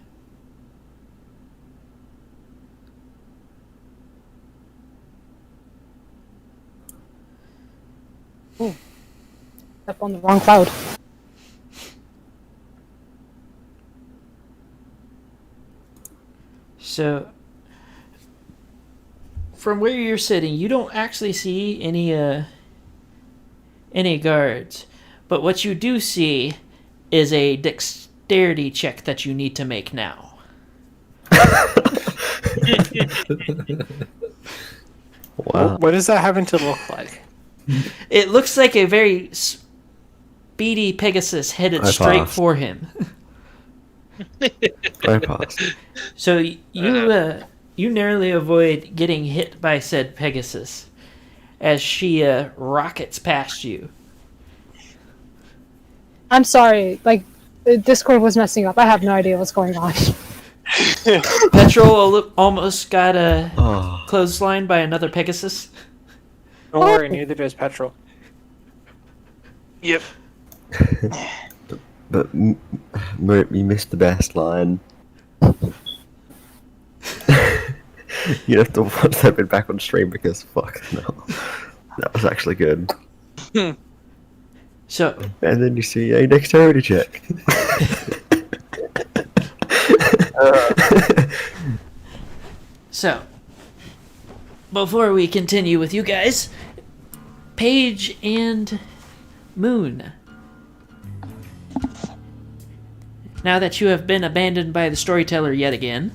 Up on the wrong cloud. So, from where you're sitting, you don't actually see any guards, but what you do see is a dexterity check that you need to make now. Wow. What is that having to look like? It looks like a very speedy Pegasus headed I straight passed. for him. I pass. So you narrowly avoid getting hit by said Pegasus as she rockets past you. I'm sorry, like, the Discord was messing up. I have no idea what's going on. Petrol almost got Oh. clotheslined by another Pegasus. Don't worry, neither does Petrol. Yep. But you missed the best line. You have to watch that bit back on stream because fuck no. That was actually good. So And then you see a dexterity check. So, before we continue with you guys, Paige and Moon. Now that you have been abandoned by the storyteller yet again,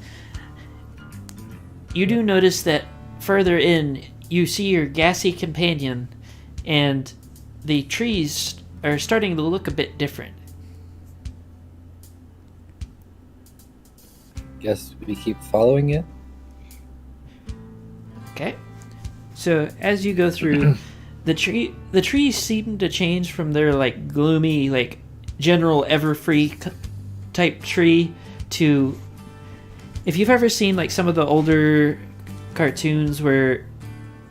you do notice that further in, you see your gassy companion, and the trees are starting to look a bit different. Guess we keep following it. Okay. So as you go through, the trees seem to change from their like gloomy, like general Everfree type tree to, if you've ever seen like some of the older cartoons where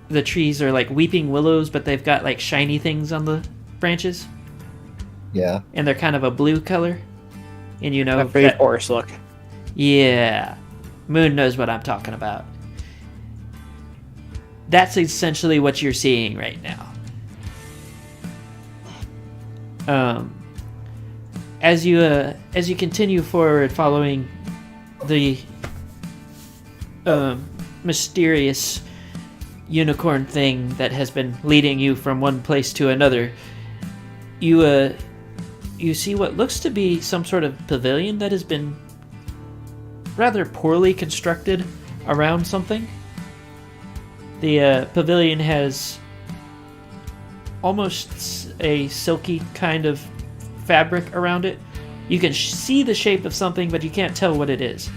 the trees are like weeping willows, but they've got like shiny things on the branches, Yeah. and they're kind of a blue color, and you know That very forest look. Yeah, Moon knows what I'm talking about. That's essentially what you're seeing right now. As you continue forward, following the mysterious unicorn thing that has been leading you from one place to another, you see what looks to be some sort of pavilion that has been rather poorly constructed around something. The pavilion has almost a silky kind of fabric around it. You can see the shape of something, but you can't tell what it is.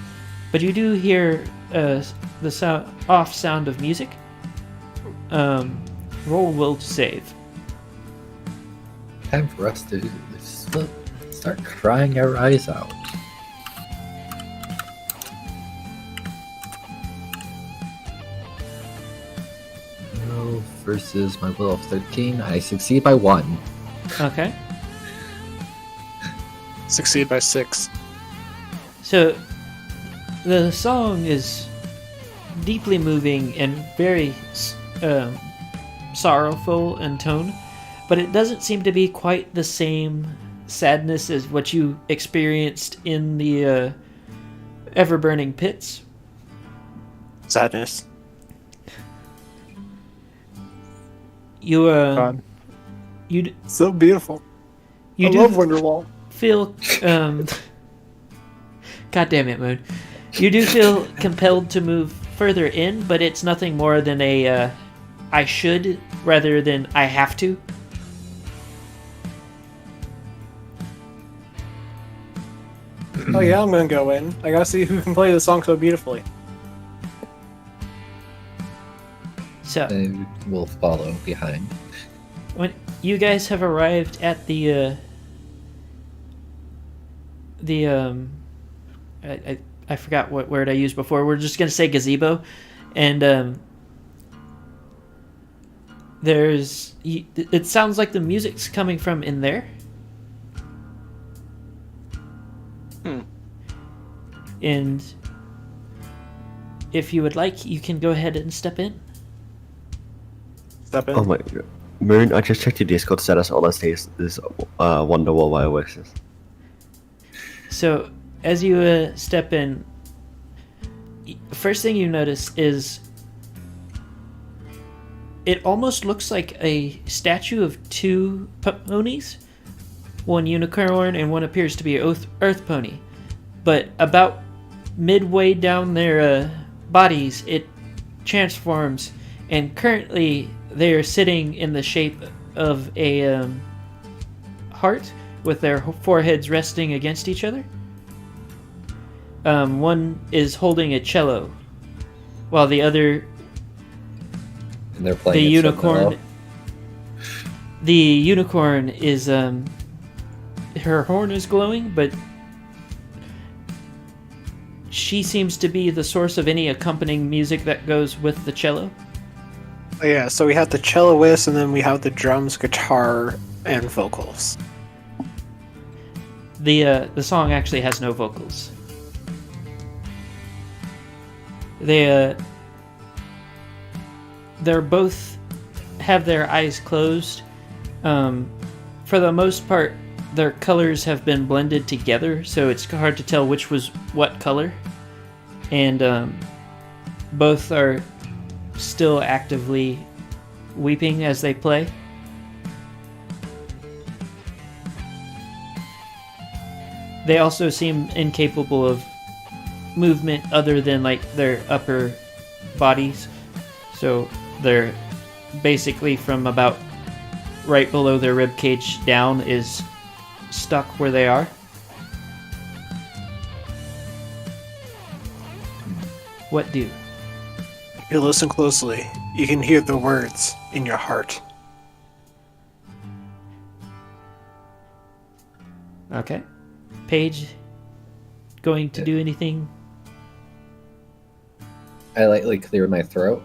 But you do hear the off sound of music. Roll will save. Time for us to start crying our eyes out. No, versus my will of 13. I succeed by 1. Okay. Succeed by 6. So the song is deeply moving and very sorrowful in tone, but it doesn't seem to be quite the same sadness as what you experienced in the ever-burning pits. Sadness. You God. you So beautiful. you I do love Wonderwall. feel God damn it, Moon. You do feel compelled to move further in, but it's nothing more than a I should rather than I have to. Oh yeah, I'm gonna go in. I gotta see who can play the song so beautifully. So I will follow behind. when you guys have arrived at I forgot what word I used before. We're just gonna say gazebo, and it sounds like the music's coming from in there. And if you would like, you can go ahead and step in. Step in. Oh my god. Moon, I just checked your Discord status. All I see is Wonderwall by Oasis. So as you step in, first thing you notice is it almost looks like a statue of two ponies. One unicorn and one appears to be an earth pony. But about midway down their bodies, it transforms, and currently they are sitting in the shape of a heart with their foreheads resting against each other. One is holding a cello, while the other, And they're playing the it so unicorn, well. the unicorn is her horn is glowing, but she seems to be the source of any accompanying music that goes with the cello. Oh, yeah, so we have the celloist, and then we have the drums, guitar, and vocals. The song actually has no vocals. They're both have their eyes closed. For the most part, their colors have been blended together, so it's hard to tell which was what color. And both are still actively weeping as they play. They also seem incapable of movement other than like their upper bodies. So they're basically from about right below their rib cage down is stuck where they are. What do? If you listen closely, you can hear the words in your heart. Okay. Paige, going to do anything? I lightly clear my throat.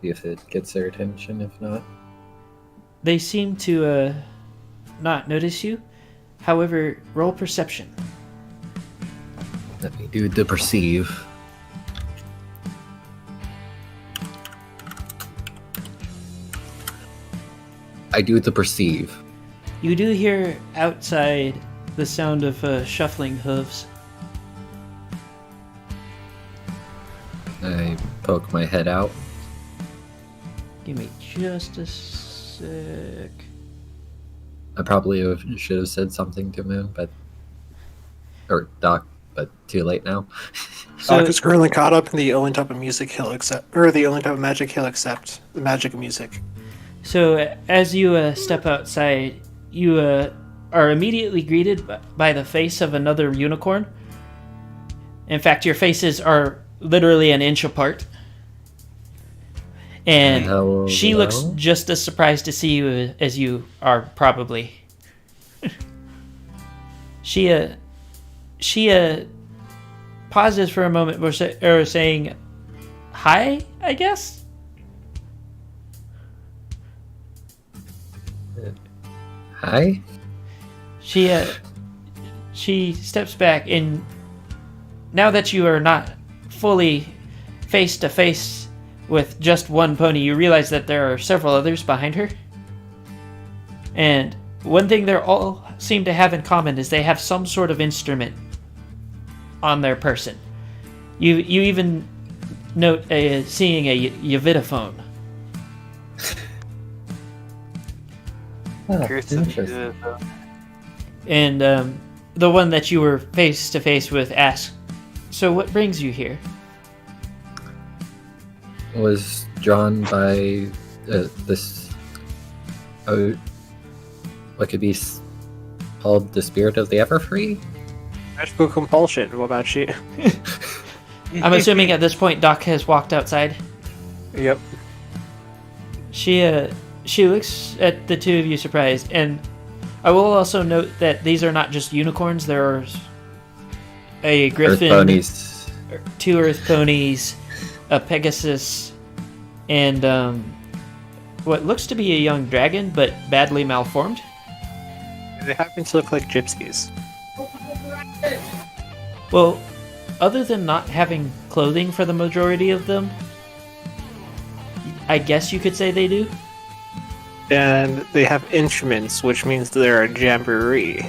See if it gets their attention. If not, They seem to not notice you. However, roll perception. let me do the perceive. I do the perceive. You do hear outside the sound of shuffling hooves. I poke my head out. Give me just a sec. I probably should have said something to Moon, or Doc, but too late now. So, Doc is currently caught up in the only type of music he'll accept, or the only type of magic he'll accept, the magic of music. so as you step outside, you are immediately greeted by the face of another unicorn. In fact, your faces are literally an inch apart. And Hello. she looks just as surprised to see you as you are, probably. She pauses for a moment before saying, "Hi, I guess." Hi? She steps back, and now that you are not fully face to face with just one pony, you realize that there are several others behind her. And one thing they all seem to have in common is they have some sort of instrument on their person. You even note seeing a Yavitaphone. Oh, Curious if you interesting. did, And the one that you were face to face with asks, "So what brings you here?" Was drawn by this. What could be called the spirit of the Everfree? Magical compulsion. What about you? I'm assuming at this point Doc has walked outside. Yep. She looks at the two of you surprised, and I will also note that these are not just unicorns. There are a griffin, Earth ponies. 2 earth ponies, a pegasus, and what looks to be a young dragon, but badly malformed. They happen to look like gypsies. Well, other than not having clothing for the majority of them, I guess you could say they do. And they have instruments, which means they're a jamboree.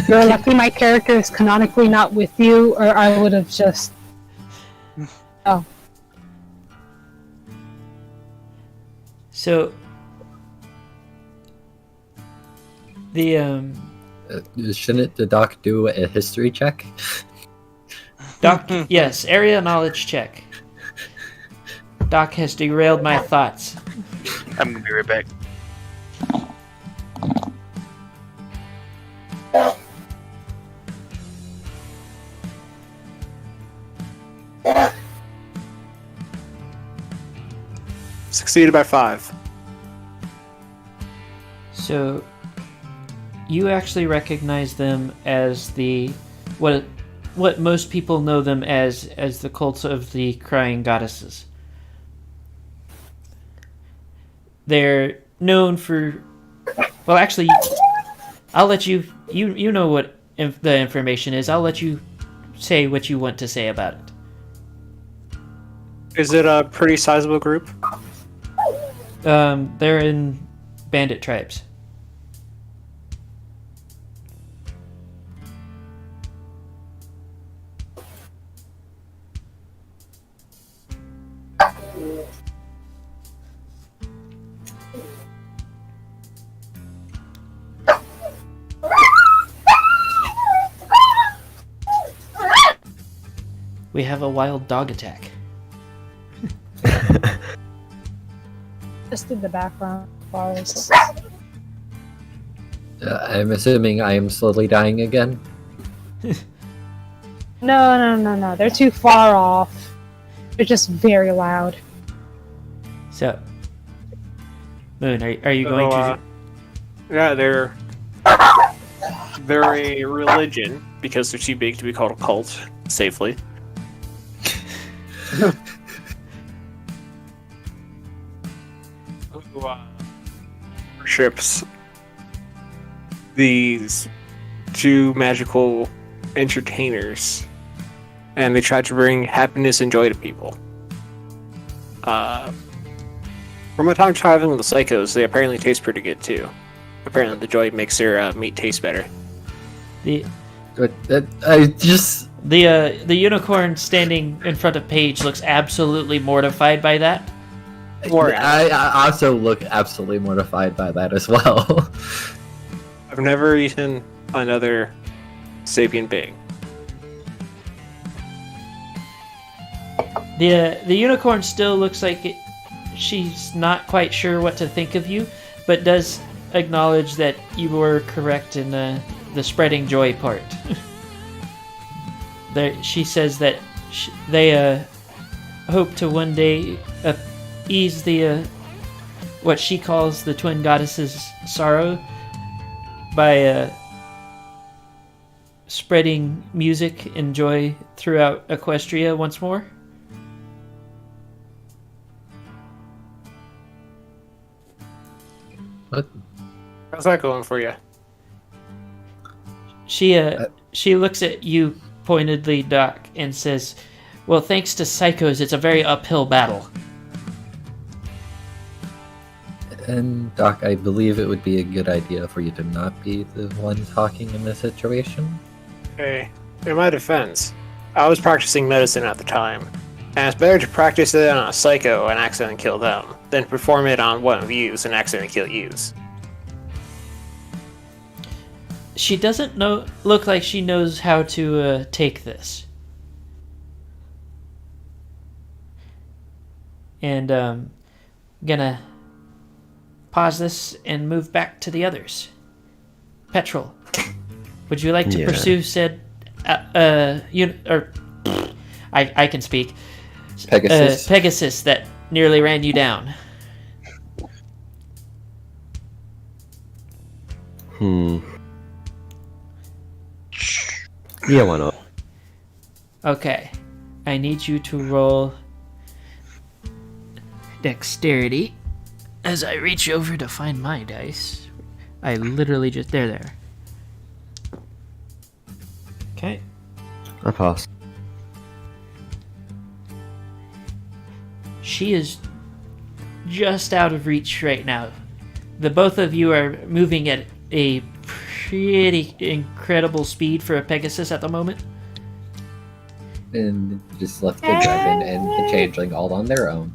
You're lucky my character is canonically not with you, or I would have just... Oh. So, the Shouldn't the doc do a history check? Doc, yes, area knowledge check. Doc has derailed my thoughts. I'm gonna be right back. Succeeded by 5. So, you actually recognize them as the what most people know them as the cults of the crying goddesses. They're known for, well, actually, I'll let you know what the information is. I'll let you say what you want to say about it. Is it a pretty sizable group? They're in bandit tribes. We have a wild dog attack. Just did the background bars. I'm assuming I am slowly dying again. No. They're too far off. They're just very loud. So, Moon, are you going to... Yeah, they're a religion because they're too big to be called a cult safely. Worships these 2 magical entertainers, and they try to bring happiness and joy to people. From my time traveling with the psychos, they apparently taste pretty good too. Apparently, the joy makes their meat taste better. The The unicorn standing in front of Paige looks absolutely mortified by that. I also look absolutely mortified by that as well. I've never eaten another sapient being. The unicorn still looks like she's not quite sure what to think of you, but does acknowledge that you were correct in the spreading joy part. She says that they hope to one day ease the what she calls the twin goddesses' sorrow by spreading music and joy throughout Equestria once more. What? How's that going for you? She looks at you pointedly, Doc, and says, "Well, thanks to psychos, it's a very uphill battle." And Doc, I believe it would be a good idea for you to not be the one talking in this situation. Hey, in my defense, I was practicing medicine at the time, and it's better to practice it on a psycho and accidentally kill them then perform it on one of yous and accidentally kill yous. She doesn't look like she knows how to take this. And gonna pause this and move back to the others. Petrol, would you like to pursue said I can speak. Pegasus that nearly ran you down. Yeah, why not? Okay. I need you to roll dexterity as I reach over to find my dice. I literally just... There. Okay. I pass. She is just out of reach right now. The both of you are moving at a pretty incredible speed for a Pegasus at the moment. And just left the dragon and the changeling all on their own.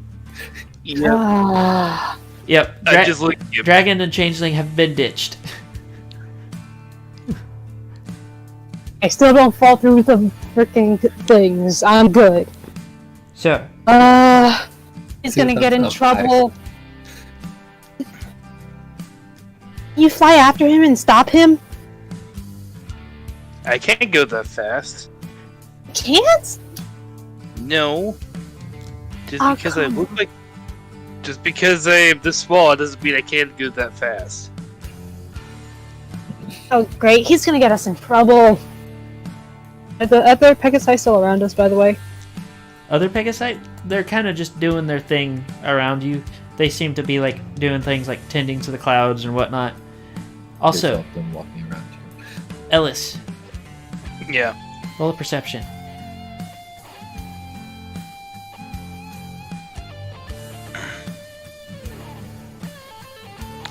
Yep. Yep. I just looked at you. Dragon and changeling have been ditched. I still don't fall through the freaking things. I'm good. So, He's See, gonna get in that's trouble. You fly after him and stop him? I can't go that fast. Can't? No. Just Oh, because I come look like... Just because I am this small doesn't mean I can't go that fast. Oh, great. He's gonna get us in trouble. Are the other Pegasi still around us, by the way? other Pegasi, they're kind of just doing their thing around you. They seem to be like doing things like tending to the clouds and whatnot. Also, There's them walking around you. Ellis, Yeah. roll a perception.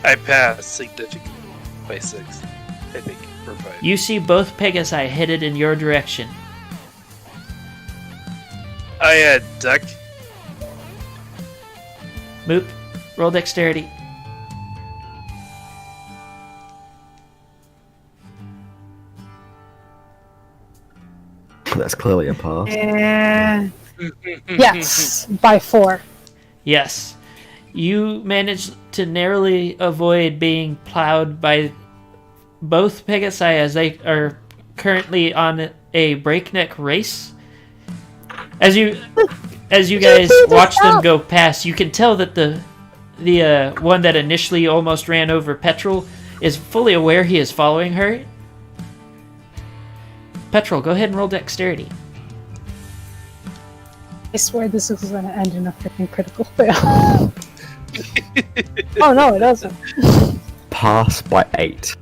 I passed significantly by 6, I think, or 5. You see both Pegasi headed in your direction. I duck. Moop, roll dexterity. That's clearly a pass. Yes, by 4. Yes. You managed to narrowly avoid being plowed by both Pegasi as they are currently on a breakneck race. As you guys watch them go past, you can tell that the one that initially almost ran over Petrol is fully aware he is following her. Petrol, go ahead and roll dexterity. I swear this is gonna end in a freaking critical fail. Oh no, it doesn't. Pass by 8.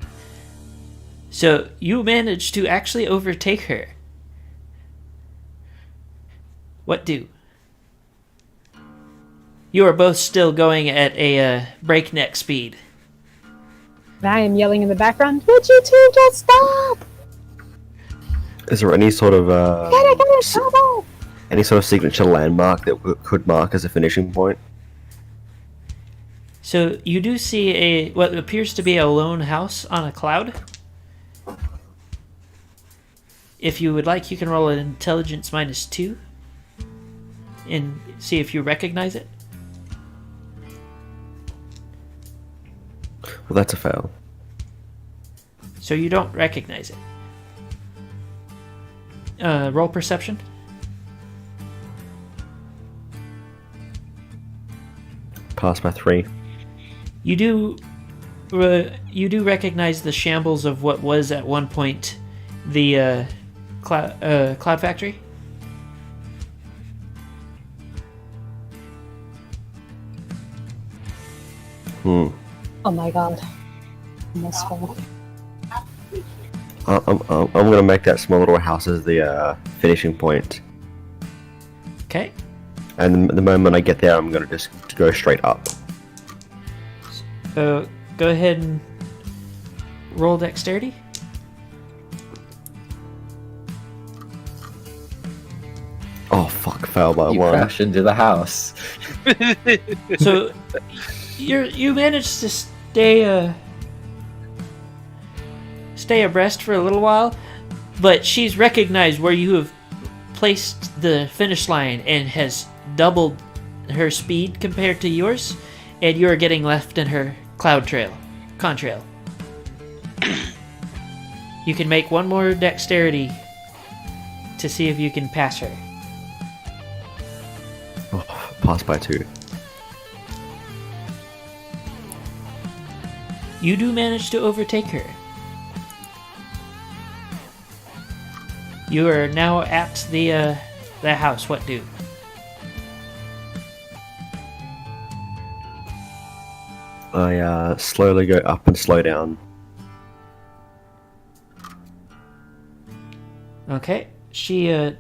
So you managed to actually overtake her. What do? You are both still going at a breakneck speed. And I am yelling in the background, would you two just stop? Is there any sort of Gotta get in trouble! any sort of signature landmark that could mark as a finishing point? So you do see what appears to be a lone house on a cloud. If you would like, you can roll an intelligence -2 and see if you recognize it. Well, that's a fail. So you don't recognize it. Roll perception. Pass by 3. You do recognize the shambles of what was at one point the cloud factory. Oh my god. Almost fell. I'm gonna make that small little house as the finishing point. Okay. And the moment I get there, I'm gonna just go straight up. So go ahead and roll dexterity. Oh fuck, fail by You one. crash into the house. So you managed to stay abreast for a little while, but she's recognized where you have placed the finish line and has doubled her speed compared to yours, and you are getting left in her contrail. You can make one more dexterity to see if you can pass her. Oh, pass by 2. You do manage to overtake her. You are now at the house. What do? I slowly go up and slow down. Okay. She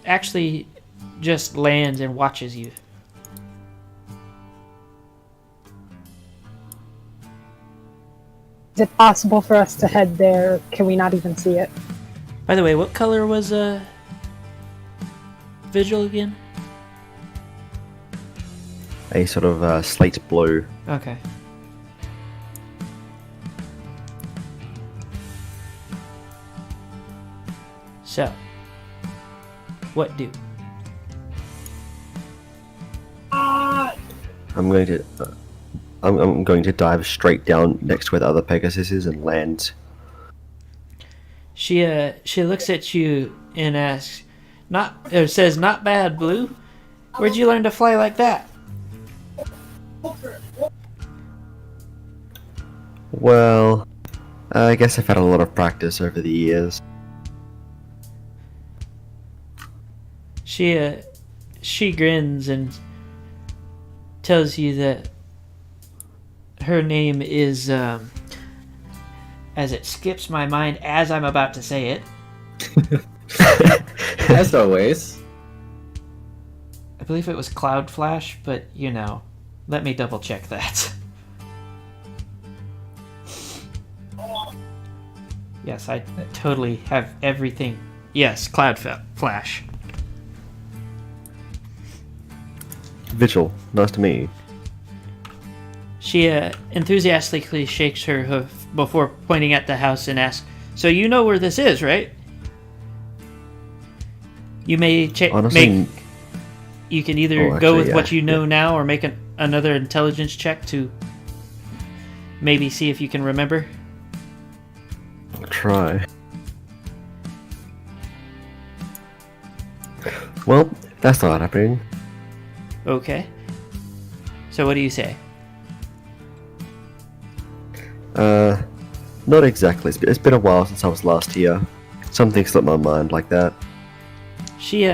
actually just lands and watches you. Is it possible for us to head there? Can we not even see it? By the way, what color was Vigil again? A sort of slate blue. Okay. So, what do? I'm going to. I'm going to dive straight down next to where the other Pegasus is and land. She looks at you and asks, says, "Not bad, Blue. Where'd you learn to fly like that?" Well, I guess I've had a lot of practice over the years. She grins and tells you that her name is, as it skips my mind as I'm about to say it. As always. I believe it was Cloud Flash, but let me double check that. Yes, I totally have everything. Yes, Cloud Flash. Vigil, nice to meet you. She enthusiastically shakes her hoof before pointing at the house and asks, "So you know where this is, right?" You may Honestly, you can either go with what you know now or make another intelligence check to maybe see if you can remember. I'll try. Well, that's not happening. Okay. So what do you say? Not exactly. It's been a while since I was last here. Something slipped my mind like that. She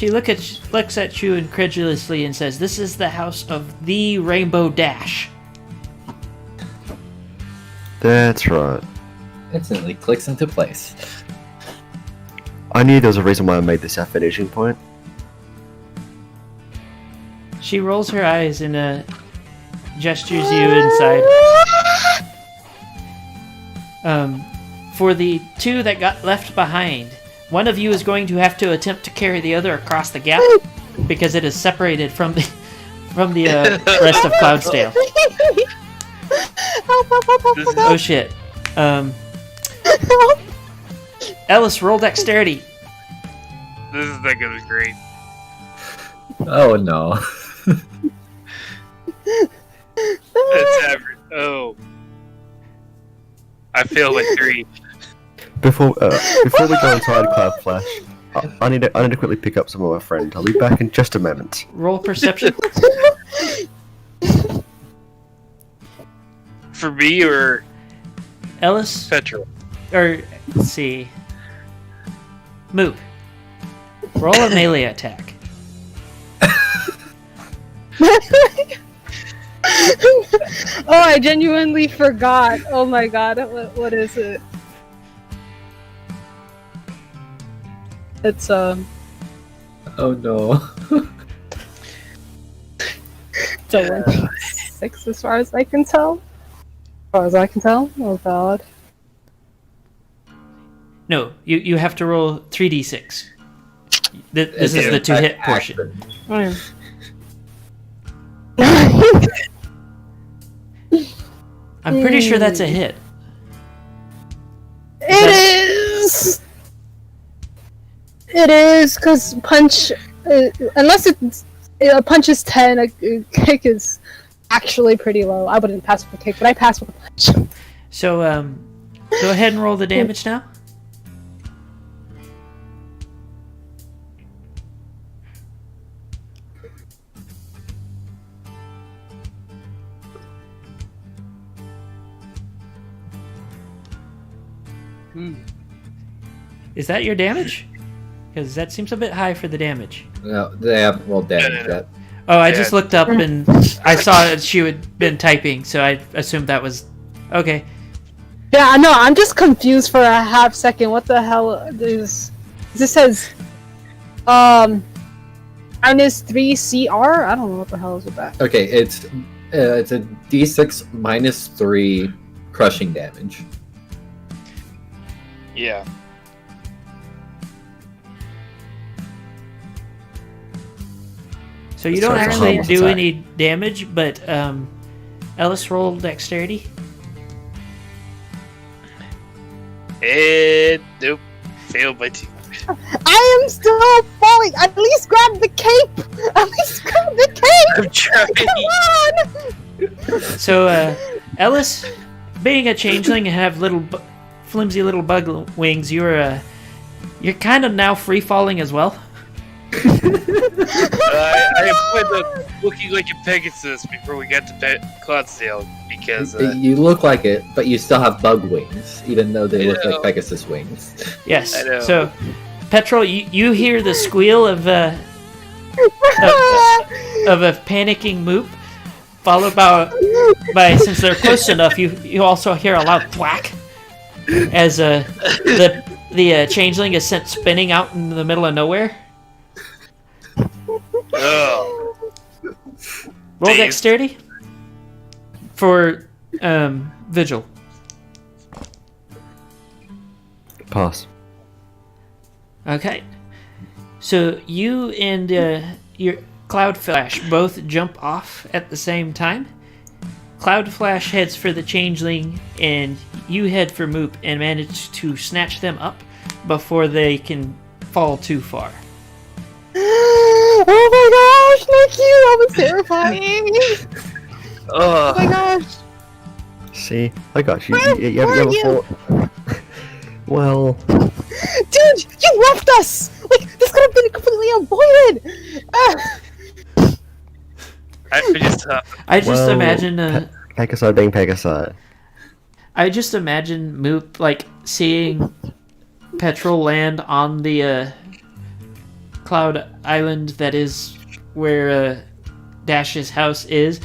looks at you incredulously and says, "This is the house of the Rainbow Dash." That's right. Instantly clicks into place. I knew there was a reason why I made this our finishing point. She rolls her eyes and gestures you inside. For the two that got left behind, one of you is going to have to attempt to carry the other across the gap because it is separated from the rest of Cloudsdale. Oh shit. Ellis, roll dexterity. This is not gonna be great. Oh no. It's average. Oh. I failed by 3. Before we go inside Cloud Flash, I need to quickly pick up some of my friends. I'll be back in just a moment. Roll perception. For me or Ellis? Petra? Or, let's see. Moop. Roll a melee attack. Oh, I genuinely forgot. Oh my god, what is it? It's Oh no. it's a 6 as far as I can tell. As far as I can tell. Oh god. No, you have to roll 3d6. This is the 2-hit portion. I'm pretty sure that's a hit. It is, because punch, unless a punch is 10, a kick is actually pretty low. I wouldn't pass with a kick, but I pass with a punch. So, go ahead and roll the damage now. Is that your damage? Because that seems a bit high for the damage. No, they haven't rolled damage yet. Oh, I just looked up and I saw that she had been typing, so I assumed that was... Okay. Yeah, no, I'm just confused for a half second. What the hell is... This says... minus 3 CR? I don't know what the hell is with that. Okay, it's a d6 minus 3 crushing damage. Yeah. So you don't Sorry, actually do sorry. any damage, but Ellis rolled dexterity. Nope. Failed by 2. I am still falling! At least grab the cape! At least grab the cape! I'm trying. Come on! So, Ellis, being a changeling and have little flimsy little bug wings, you're kind of now free falling as well. I avoided looking like a Pegasus before we got to Clydesdale because You look like it, but you still have bug wings, even though they look know. like Pegasus wings. Yes. I know. So, Petrol, you hear the squeal of a panicking Moop, followed by since they're close enough, you also hear a loud thwack as the changeling is sent spinning out in the middle of nowhere. oh, Roll Dazed. dexterity for vigil. Pass. Okay. So you and your Cloud Flash both jump off at the same time. Cloud Flash heads for the changeling, and you head for Moop and manage to snatch them up before they can fall too far. Oh my gosh, thank you! That was terrifying! Oh my gosh! See, I got you. Where You have were a you? fort. Well, Dude, you left us! Like, this could have been completely avoided! I just I just Well, imagine Pegasus being Pegasus. I just imagine Moop like seeing Petrol land on the Cloud Island that is where Dash's house is,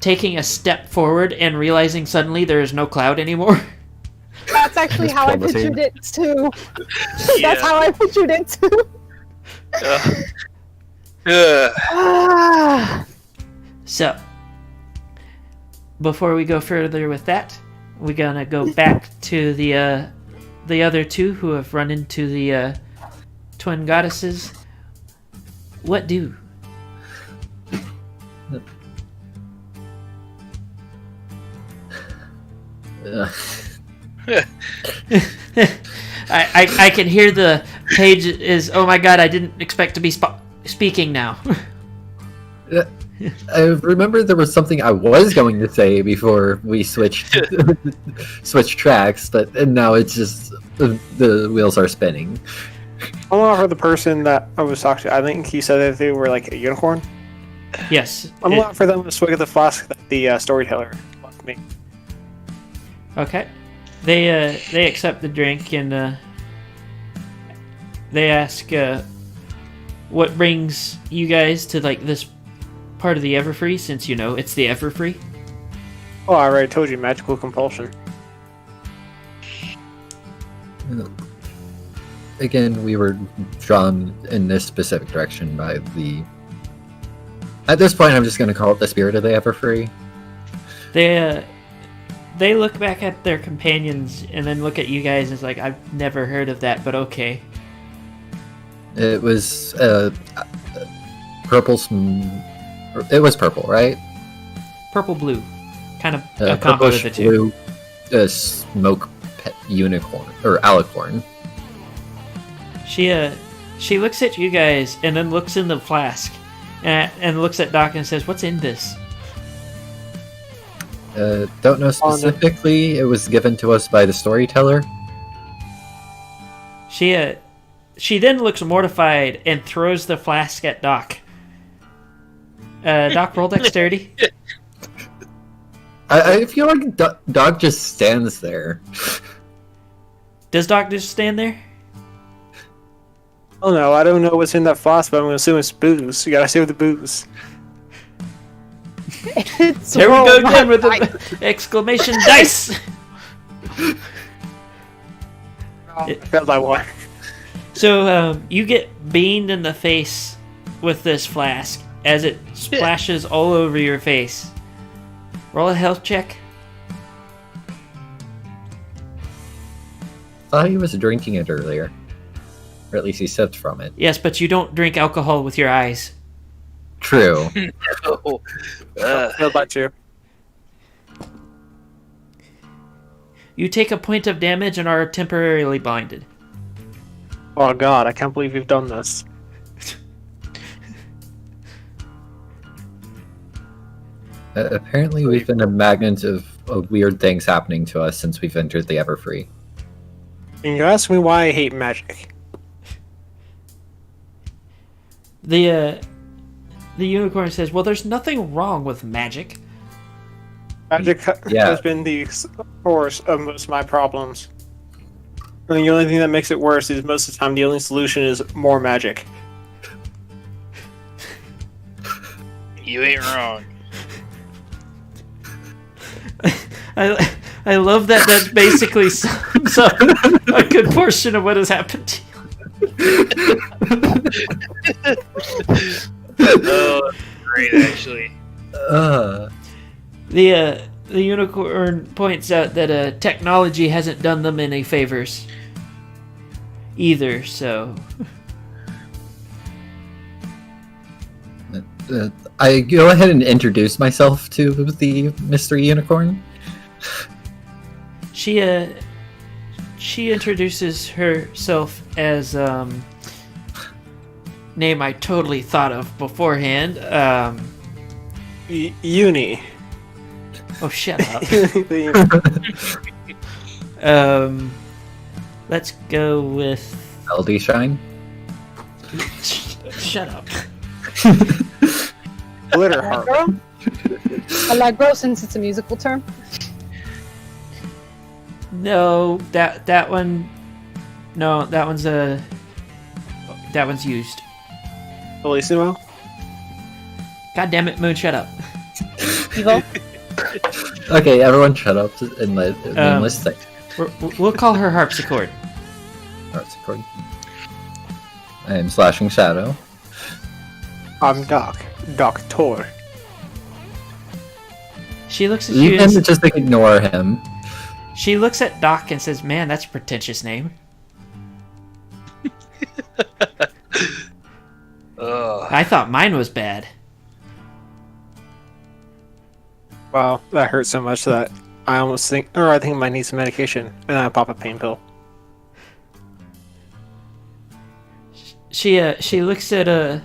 taking a step forward and realizing suddenly there is no cloud anymore. That's actually how I pictured it too. Yeah. That's how I pictured it too. Ah. So, before we go further with that, we're gonna go back to the other two who have run into the twin goddesses. What do? I can hear the page is, oh my god, I didn't expect to be speaking now. I remember there was something I was going to say before we switched tracks, and now it's just the wheels are spinning. I'm looking for the person that I was talking to. I think he said that they were like a unicorn. Yes. I'm looking for them to swig of the flask that the storyteller left me. Okay. They accept the drink and they ask what brings you guys to like this part of the Everfree, since you know it's the Everfree. Oh, I already told you, magical compulsion. Again, we were drawn in this specific direction by the... At this point, I'm just going to call it the spirit of the Everfree. They They look back at their companions and then look at you guys and it's like, I've never heard of that, but okay. It was purple. It was purple, right? Purple blue. Kind of a combo of Purplish the two. blue, smoke unicorn or alicorn. She looks at you guys and then looks in the flask and looks at Doc and says, "What's in this?" Don't know specifically. It was given to us by the storyteller. She then looks mortified and throws the flask at Doc. Doc, roll dexterity. I feel like Doc just stands there. Does Doc just stand there? Oh no, I don't know what's in that flask, but I'm gonna assume it's booze. You gotta save the booze. It's There we go roll again my with the exclamation dice. I failed that one. So you get beamed in the face with this flask as it splashes all over your face. Roll a health check. Thought he was drinking it earlier, or at least he sipped from it. Yes, but you don't drink alcohol with your eyes. True. Oh, Failed by 2. You take a point of damage and are temporarily blinded. Oh god, I can't believe you've done this. Apparently, we've been a magnet of weird things happening to us since we've entered the Everfree. And you ask me why I hate magic. The unicorn says, "Well, there's nothing wrong with magic. Magic Yeah. has been the source of most of my problems. And the only thing that makes it worse is most of the time the only solution is more magic. you ain't wrong. I love that. That's basically sums up a good portion of what has happened to you." Oh, great, actually. The unicorn points out that technology hasn't done them any favors either. So I go ahead and introduce myself to the mystery unicorn. she introduces herself as name I totally thought of beforehand. Uni. Oh, shut up. The- Let's go with. LD Shine. Shut up. Glitter harp. Allegro, since it's a musical term. No, that one. No, that one's used. Bellissimo. God damn it, Moon, shut up. Evo. Okay, everyone shut up and let Nameless think. We'll call her harpsichord. Harpsichord. I am Slashing Shadow. I'm Doc. Doctor. She looks at You you. can And just ignore him. she looks at Doc and says, "Man, that's a pretentious name." Ugh. I thought mine was bad. Wow, that hurts so much that I almost think, or I think I might need some medication, and then I pop a pain pill. She looks at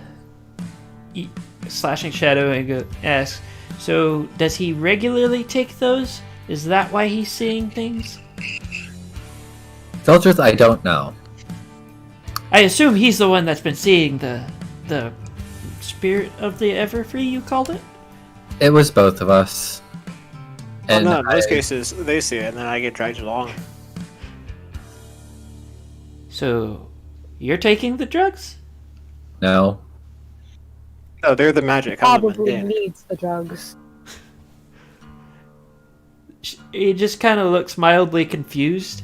Slashing Shadow and asks, "So does he regularly take those? Is that why he's seeing things?" Tell truth, I don't know. I assume he's the one that's been seeing the spirit of the Everfree, you called it? It was both of us. Well, no, in most I- cases, they see it, and then I get dragged along. So you're taking the drugs? No. No, they're the magic. I'm the Probably mundane. needs the drugs. He just kind of looks mildly confused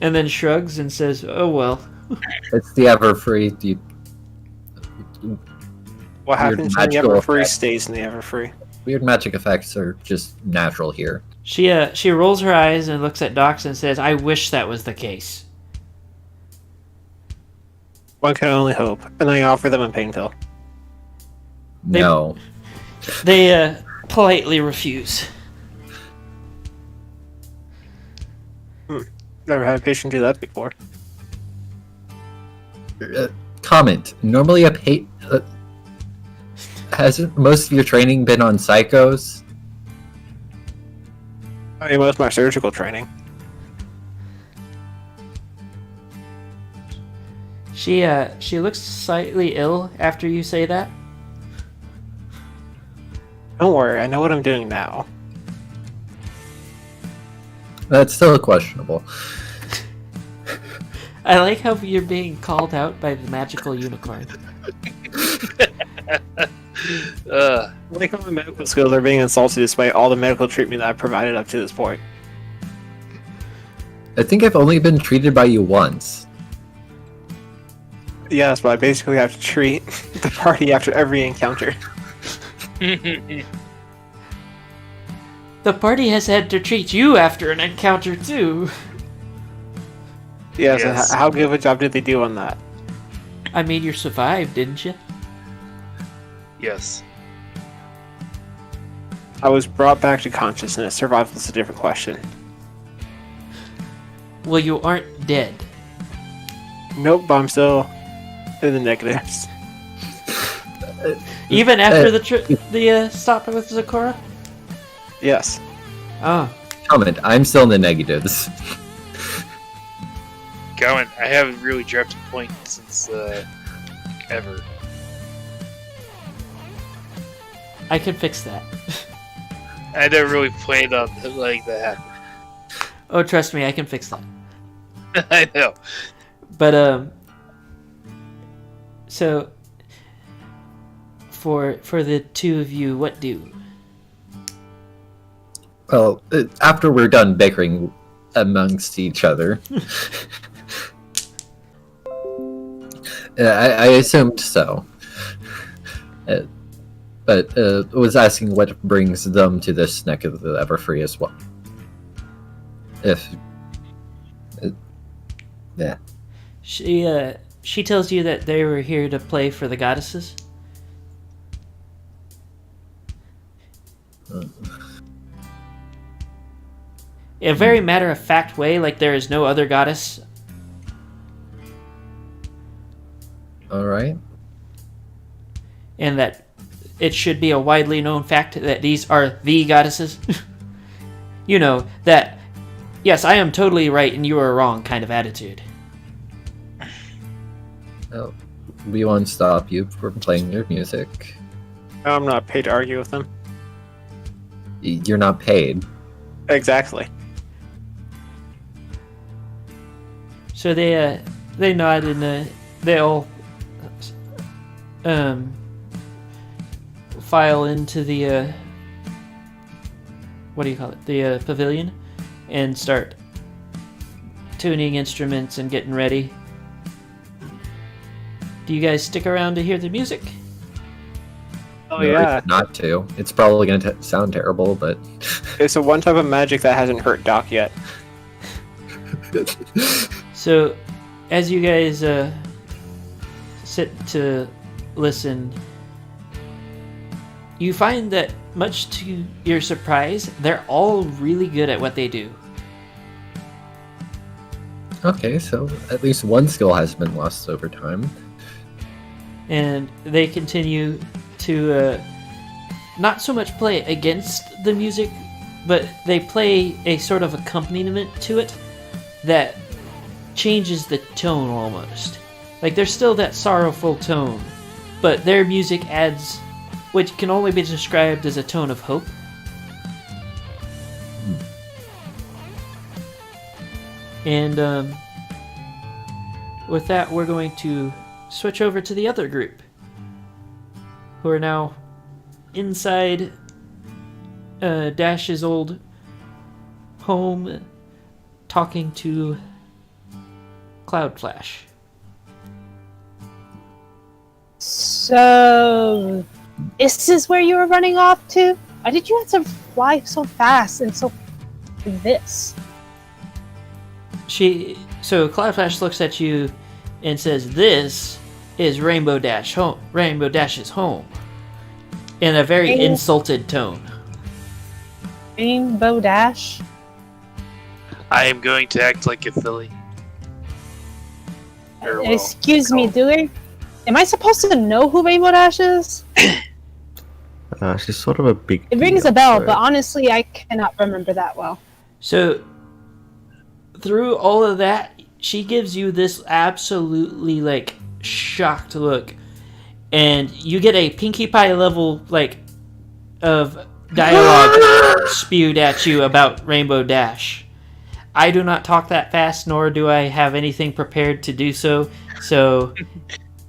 and then shrugs and says, "Oh well." It's the Everfree. What Weird happens in the magical Everfree effect. stays in the Everfree. Weird magic effects are just natural here. She rolls her eyes and looks at Dox and says, "I wish that was the case." One can only hope. And then I offer them a pain pill. No. They politely refuse. Never had a patient do that before. Comment. Normally hasn't most of your training been on psychos? I mean, most of my surgical training. She looks slightly ill after you say that. Don't worry, I know what I'm doing now. That's still questionable. I like how you're being called out by the magical unicorn. I like how my medical skills are being insulted despite all the medical treatment that I've provided up to this point. I think I've only been treated by you once. Yes, but I basically have to treat the party after every encounter. The party has had to treat you after an encounter too. Yes, Yes. and how good of a job did they do on that? I mean, you survived, didn't you? Yes. I was brought back to consciousness. Survival is a different question. Well, you aren't dead. Nope, but I'm still in the negatives. Even after the stop with Zakora? Yes. Oh. Comment. I'm still in the negatives. Comment. I haven't really dropped a point since ever. I can fix that. I never really played on like that. Oh, trust me, I can fix that. I know. But so for the two of you, what do? Well, after we're done bickering amongst each other, I assumed so. But was asking what brings them to this neck of the Everfree as well. Yeah. She tells you that they were here to play for the goddesses. In a very matter-of-fact way, like there is no other goddess. All right. And that it should be a widely known fact that these are the goddesses. You know, that, yes, I am totally right and you are wrong kind of attitude. Well, we won't stop you from playing your music. I'm not paid to argue with them. You're not paid. Exactly. So they nod and they all file into the what do you call it? The pavilion, and start tuning instruments and getting ready. Do you guys stick around to hear the music? Oh No, yeah, Not to. It's probably going to sound terrible, but it's a one type of magic that hasn't hurt Doc yet. So, as you guys sit to listen, you find that, much to your surprise, they're all really good at what they do. okay, so at least one skill has been lost over time. And they continue to not so much play against the music, but they play a sort of accompaniment to it that changes the tone almost. Like there's still that sorrowful tone, but their music adds what can only be described as a tone of hope. And with that, we're going to switch over to the other group, who are now inside Dash's old home, talking to Cloud Flash. So, is this where you were running off to? Why did you have to fly so fast and so this? So Cloudflash looks at you and says, "This is Rainbow Dash home. Rainbow Dash's home," in a very insulted tone. Rainbow Dash? I am going to act like a filly. Excuse me, am I supposed to know who Rainbow Dash is? She's sort of a big. It rings deal, a bell, so- but honestly, I cannot remember that well. So, through all of that, she gives you this absolutely, like, shocked look. And you get a Pinkie Pie level, like, of dialogue spewed at you about Rainbow Dash. I do not talk that fast, nor do I have anything prepared to do so. So,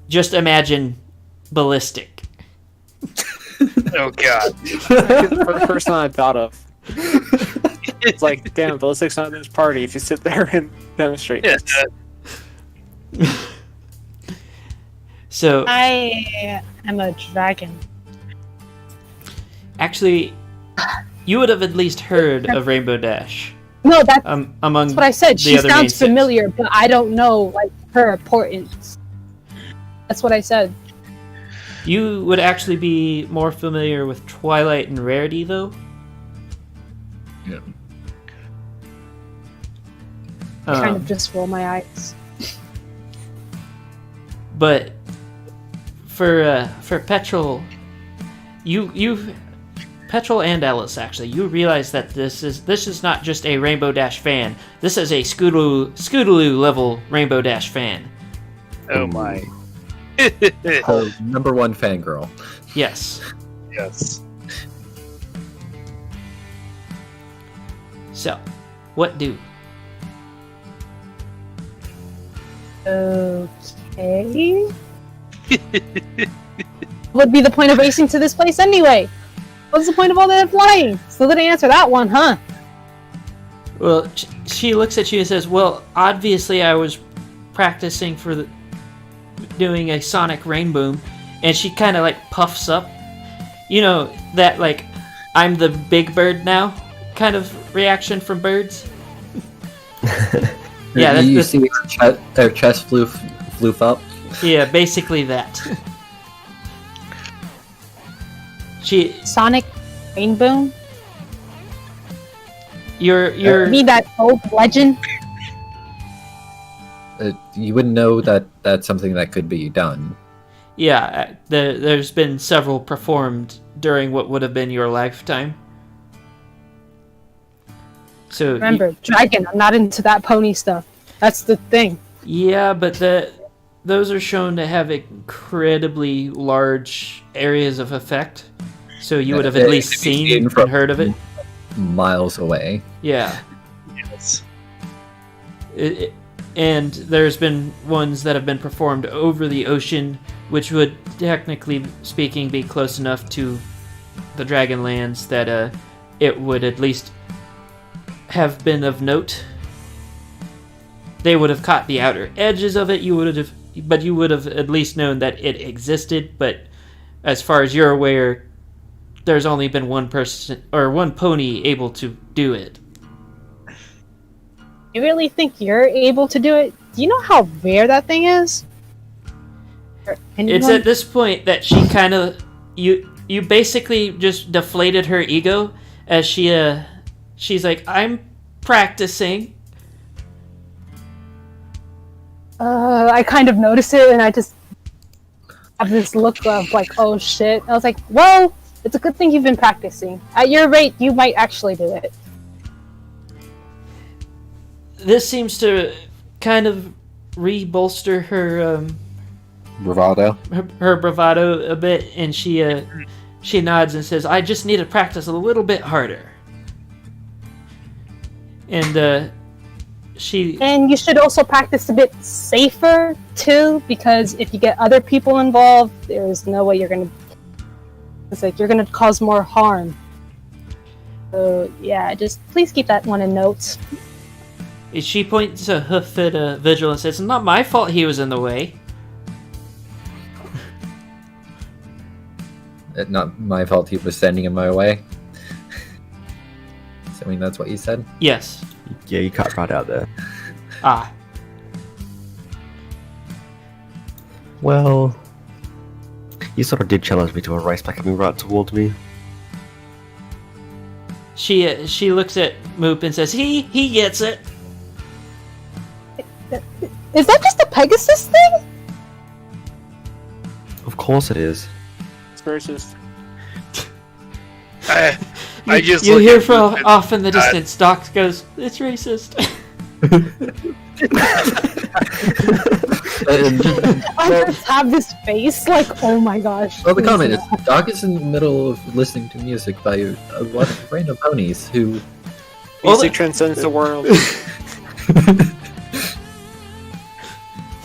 just imagine ballistic. Oh god. The first one I thought of. It's like, damn, ballistic's not in this party if you sit there and demonstrate. Yeah. So, I am a dragon. actually, you would have at least heard of Rainbow Dash. No, that's Among what I said. the She other main sounds six. familiar, but I don't know like her importance. That's what I said. You would actually be more familiar with Twilight and Rarity, though. Yeah. I kind of just roll my eyes. But for Petrol, Petrol and Ellis, actually, you realize that this is not just a Rainbow Dash fan. This is a Scootaloo level Rainbow Dash fan. Oh my. Her number one fangirl. Yes. Yes. So, what do? Okay. What would be the point of racing to this place anyway? What's the point of all that flying? Still didn't answer that one, huh? Well, she looks at you and says, "Well, obviously I was practicing for doing a sonic rainbow," and she kind of like puffs up. You know that like I'm the big bird now kind of reaction from birds. Yeah, you see their chest floof up. Yeah, basically that. She, Sonic Rainbow? you're Me, that old legend? You wouldn't know that that's something that could be done. yeah. There's been several performed during what would have been your lifetime. So Remember, dragon, I'm not into that pony stuff. That's the thing. yeah, but those are shown to have incredibly large areas of effect. So you would have at least seen and heard of it. Miles away. Yeah. Yes. And there's been ones that have been performed over the ocean, which would, technically speaking, be close enough to the Dragonlands that it would at least have been of note. They would have caught the outer edges of it. You would have at least known that it existed. But as far as you're aware, there's only been one person or one pony able to do it. You really think you're able to do it? Do you know how rare that thing is? Or anyone? It's at this point that she kind of you basically just deflated her ego as she's like, "I'm practicing." I kind of notice it, and I just have this look of like, oh shit. I was like, well, it's a good thing you've been practicing. At your rate, you might actually do it. This seems to kind of re-bolster her Bravado. her bravado a bit, and she nods and says, "I just need to practice a little bit harder." And And you should also practice a bit safer too, because if you get other people involved, there's no way you're gonna. It's like you're gonna cause more harm. So yeah, just please keep that one in notes. she points a hoof at Vigil and says, "It's not my fault he was in the way." Not my fault he was standing in my way. I mean, that's what you said. Yes. Yeah, you cut right out there. Ah. Well, you sort of did challenge me to a race by coming right towards me. She looks at Moop and says, he gets it. Is that just a Pegasus thing? Of course it is. It's racist. I just you look hear at from Moop and off in the nod. distance, Doc goes, it's racist. I just have this face like, oh my gosh. Well, the comment is, Doc is in the middle of listening to music by a lot of random ponies who... Music transcends the world.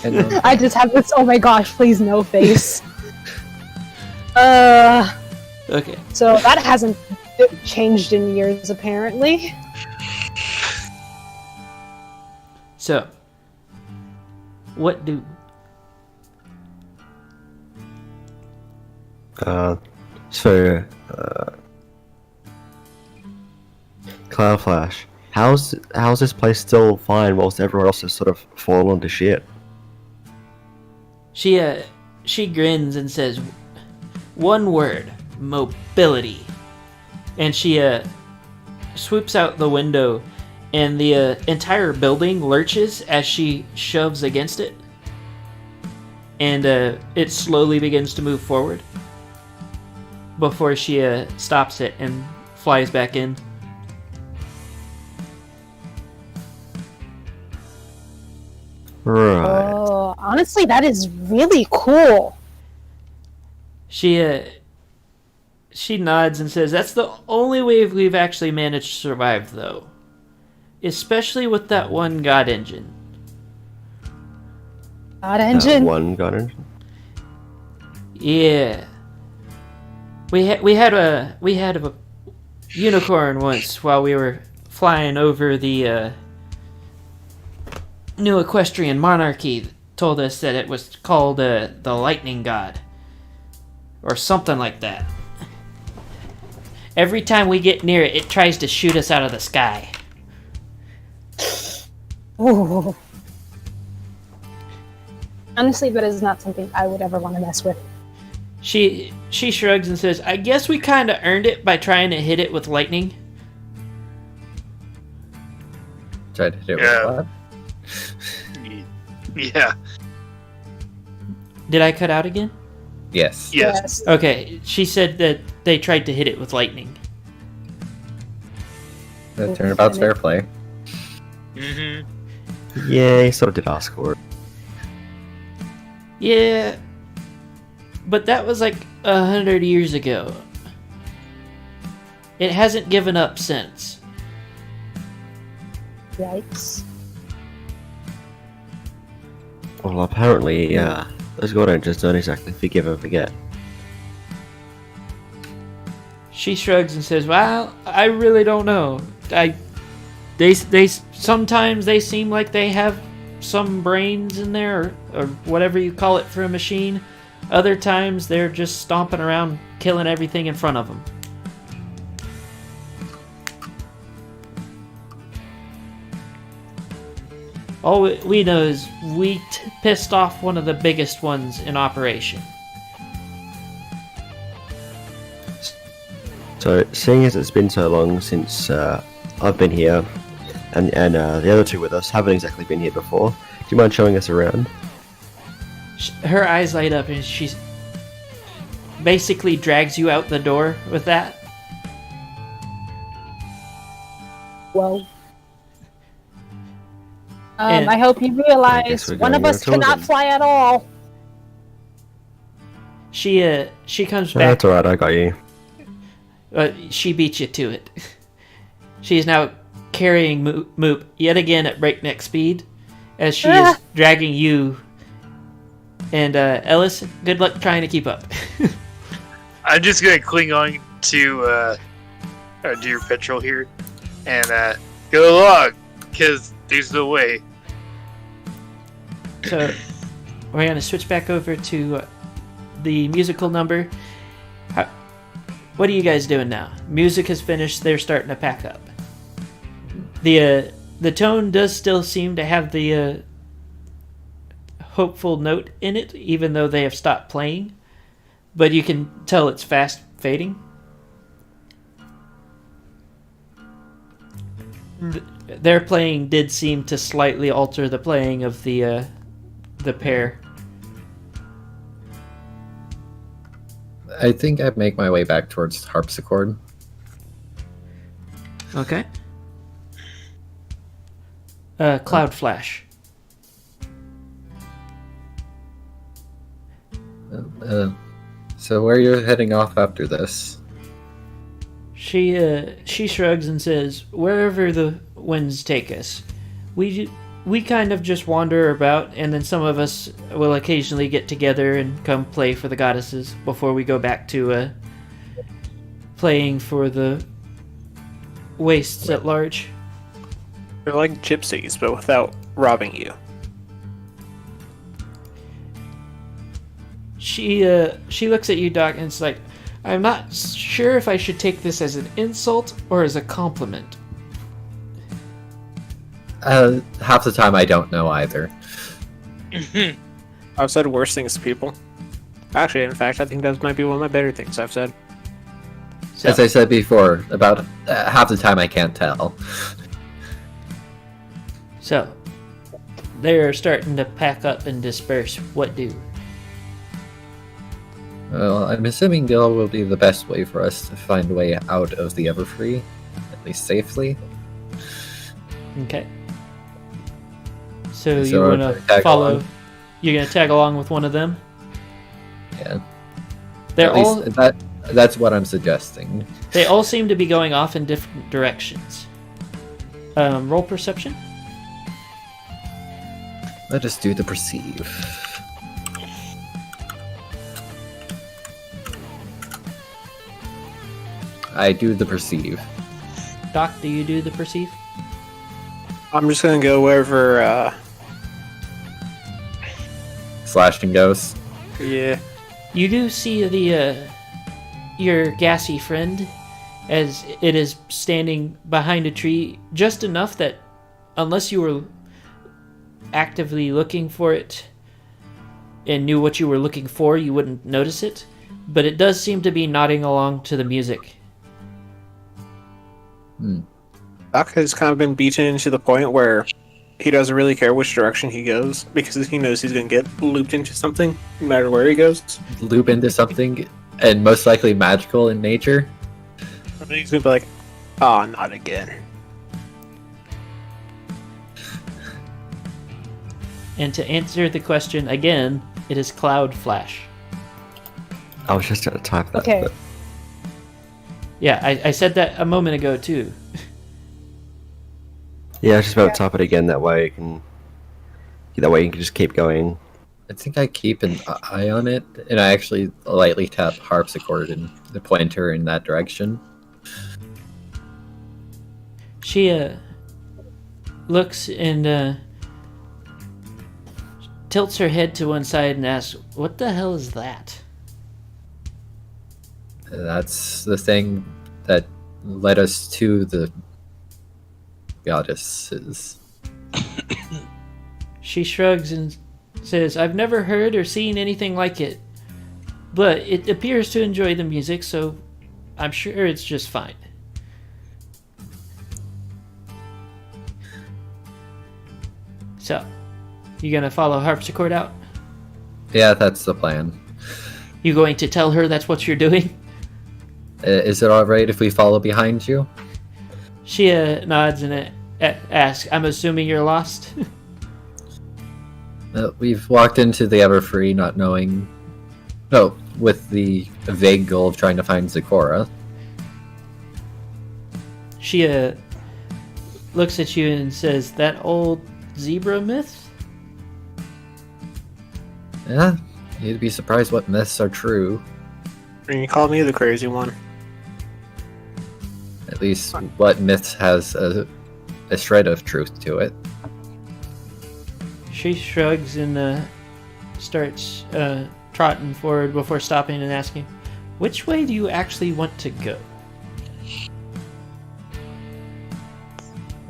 And, I just have this, oh my gosh, please no face. Uh, Okay. so that hasn't changed in years, apparently. So, what do... Cloud Flash. How's this place still fine whilst everyone else has sort of fallen to shit? She grins and says, one word, mobility. And she swoops out the window, and the entire building lurches as she shoves against it. And it slowly begins to move forward before she stops it and flies back in. Right. Oh, honestly, that is really cool. She nods and says, that's the only way we've actually managed to survive, though. Especially with that one God engine. God engine. One gun engine. Yeah. We had a unicorn once while we were flying over the new equestrian monarchy. Told us that it was called the lightning god. Or something like that. Every time we get near it, it tries to shoot us out of the sky. Ooh. Honestly, that is not something I would ever want to mess with. She shrugs and says, I guess we kind of earned it by trying to hit it with lightning. tried to hit it Yeah. with what? Yeah. Did I cut out again? Yes. Yes. Okay, she said that they tried to hit it with lightning. The turnabout's fair play. Mm-hmm. Yeah, he sort of did ask for it. Yeah, but that was like 100 years ago. It hasn't given up since. Yikes. Well, apparently, those God engines don't exactly forgive and forget. She shrugs and says, well, I really don't know. They sometimes they seem like they have some brains in there, or whatever you call it for a machine. Other times they're just stomping around killing everything in front of them. All we know is we pissed off one of the biggest ones in operation. So, seeing as it's been so long since I've been here, and the other two with us haven't exactly been here before, do you mind showing us around? Her eyes light up and she basically drags you out the door with that. Whoa. And- I hope you I realize guess we're one of going us on a tour cannot then. fly at all. She comes No, back. that's alright, I got you. She beats you to it. She is now carrying Moop yet again at breakneck speed, as she is dragging you. And Ellis, good luck trying to keep up. I'm just gonna cling on to do your petrol here and go along, because there's no way. So we're gonna switch back over to the musical number. What are you guys doing now? Music has finished. They're starting to pack up. The tone does still seem to have the hopeful note in it, even though they have stopped playing. But you can tell it's fast fading. Their playing did seem to slightly alter the playing of the pair. I think I make my way back towards harpsichord. Okay. Cloud Flash. So where you're heading off after this? She shrugs and says, "Wherever the winds take us, we kind of just wander about, and then some of us will occasionally get together and come play for the goddesses before we go back to playing for the wastes at large." They're like gypsies, but without robbing you. She looks at you, Doc, and it's like, "I'm not sure if I should take this as an insult or as a compliment." Half the time I don't know either. I've said worse things to people. Actually, in fact, I think that might be one of my better things I've said. As I said before, about half the time I can't tell. So, they're starting to pack up and disperse. What do? Well, I'm assuming Gil will be the best way for us to find a way out of the Everfree, at least safely. Okay. So you So want to tag follow? along? You're gonna tag along with one of them. Yeah. They're At all. least that's what I'm suggesting. They all seem to be going off in different directions. Roll perception. Let us do the perceive. I do the perceive. Doc, do you do the perceive? I'm just gonna go wherever, Slashing ghost. yeah. You do see your gassy friend as it is standing behind a tree, just enough that unless you were actively looking for it and knew what you were looking for, you wouldn't notice it. But it does seem to be nodding along to the music. Doc has kind of been beaten into the point where he doesn't really care which direction he goes because he knows he's going to get looped into something no matter where he goes. Loop into something, and most likely magical in nature. I think he's going to be like, "Ah, not again." And to answer the question again, it is Cloud Flash. I was just trying to type that. Okay. But Yeah, I said that a moment ago too. yeah, I was just about to type it again. That way you can just keep going. I think I keep an eye on it, and I actually lightly tap harpsichord and the pointer in that direction. She looks and tilts her head to one side and asks, "What the hell is that?" That's the thing that led us to the goddesses. She shrugs and says, "I've never heard or seen anything like it, but it appears to enjoy the music, so I'm sure it's just fine." So, you gonna follow harpsichord out? Yeah, that's the plan. You going to tell her that's what you're doing? Is it alright if we follow behind you? She nods and asks, "I'm assuming you're lost?" We've walked into the Everfree not knowing... No, with the vague goal of trying to find Zecora. She looks at you and says, "That old zebra myth?" Yeah, you'd be surprised what myths are true. And you called me the crazy one. At least what myths has a shred of truth to it. She shrugs and starts trotting forward before stopping and asking, "Which way do you actually want to go?"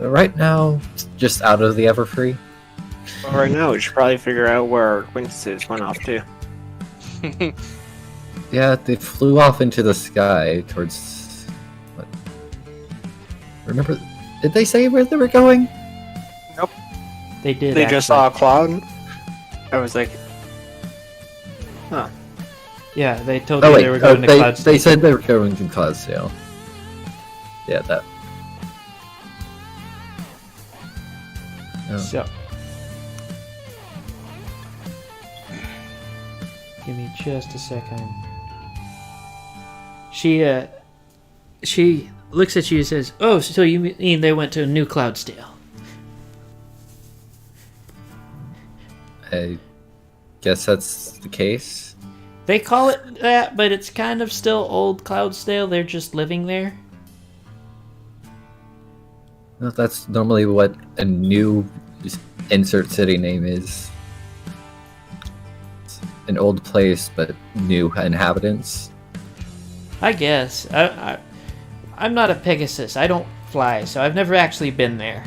Right now, just out of the Everfree. Well, right now, we should probably figure out where our acquaintances went off to. Yeah, they flew off into the sky towards. What? Remember? Did they say where they were going? They did. They just saw a cloud. I was like, Yeah, they told Oh you wait, they were going to they Cloudsdale. said they were going to Cloudsdale. Yeah, that. Oh. So, give me just a second. She looks at you and says, "Oh, so you mean they went to New Cloudsdale?" I guess that's the case. They call it that, but it's kind of still old Cloudsdale. They're just living there. Well, that's normally what a new insert city name is. It's an old place, but new inhabitants. I guess. I'm not a Pegasus. I don't fly, so I've never actually been there.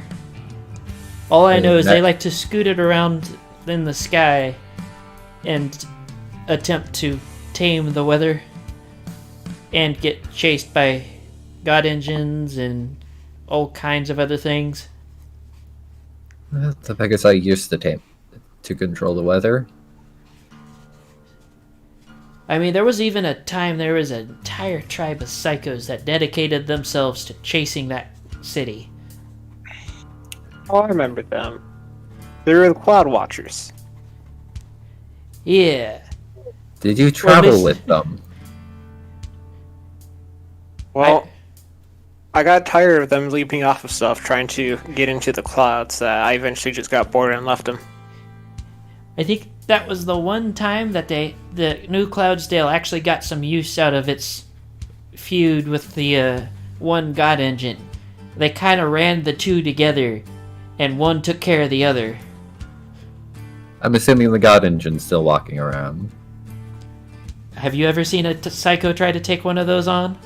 All I know is they like to scoot it around in the sky and attempt to tame the weather and get chased by god engines and all kinds of other things. The Pegasus used to control the weather. I mean, there was even a time there was an entire tribe of psychos that dedicated themselves to chasing that city. oh, I remember them. They were the Cloud Watchers. Yeah. Did you travel this- with them? Well, I got tired of them leaping off of stuff, trying to get into the clouds. That I eventually just got bored and left them. I think that was the one time that the New Cloudsdale actually got some use out of its feud with the one god engine. They kind of ran the two together, and one took care of the other. I'm assuming the God Engine's still walking around. Have you ever seen a psycho try to take one of those on?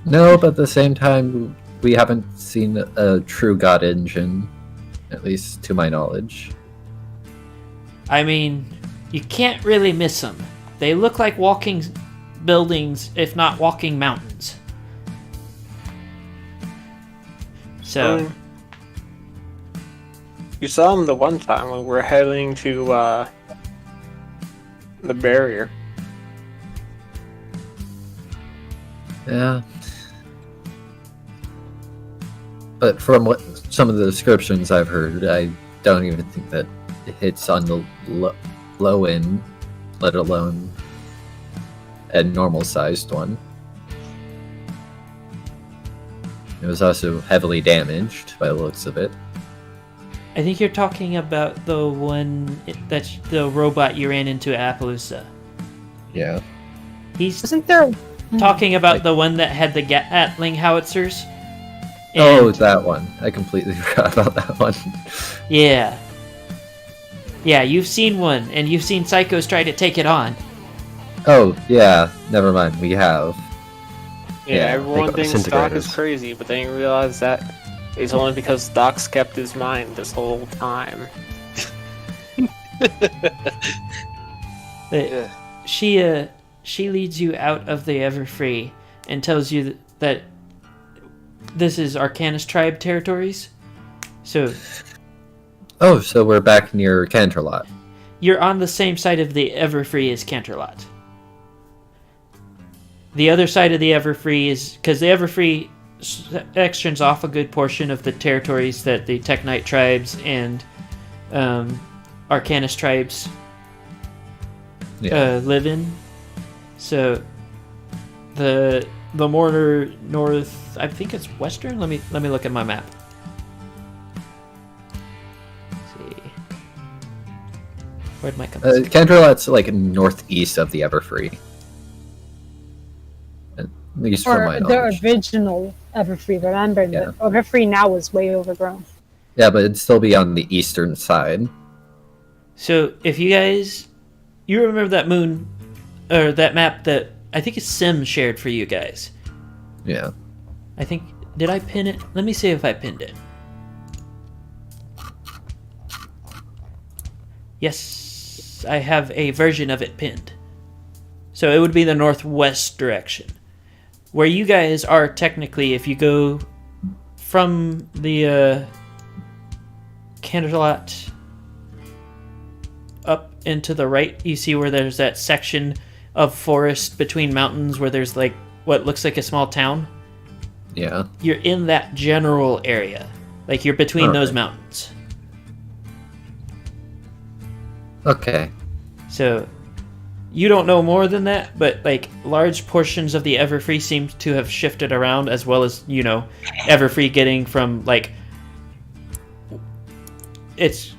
No, but at the same time, we haven't seen a true God Engine, at least to my knowledge. I mean, you can't really miss them. They look like walking buildings, if not walking mountains. So, You saw them the one time when we were heading to the barrier. Yeah. But from what some of the descriptions I've heard, I don't even think that it hits on the low end, let alone a normal-sized one. It was also heavily damaged by the looks of it. I think you're talking about the one that's the robot you ran into at Appaloosa. Yeah. He's Isn't there? talking about the one that had the Gatling howitzers. Oh, And- that one. I completely forgot about that one. Yeah. Yeah, you've seen one, and you've seen psychos try to take it on. Oh, yeah. Never mind. We have. Yeah, Yeah, everyone they got thinks Doc is disintegrators. crazy, but then you realize that it's only because Doc's kept his mind this whole time. But she leads you out of the Everfree and tells you that this is Arcanus tribe territories. So Oh, so we're back near Canterlot. you're on the same side of the Everfree as Canterlot. The other side of the Everfree is because the Everfree sections off a good portion of the territories that the Teknite tribes and Arcanus tribes Yeah. live in. So the more north, I think it's western. Let me look at my map. Let's see, where'd my compass? go? Canterlot's like northeast of the Everfree. At least from my Or the knowledge. original Everfree. Remember, Yeah. the Everfree now is way overgrown. Yeah, but it'd still be on the eastern side. So if you remember that moon or that map that I think Sim shared for you guys. Yeah. I think Did I pin it? Let me see if I pinned it. Yes, I have a version of it pinned. So it would be the northwest direction. Where you guys are technically, if you go from the Canterlot up into the right, you see where there's that section of forest between mountains where there's like what looks like a small town. Yeah. You're in that general area. Like you're between those Okay. mountains. Okay. So you don't know more than that, but like large portions of the Everfree seem to have shifted around, as well as, you know, Everfree getting from like it's,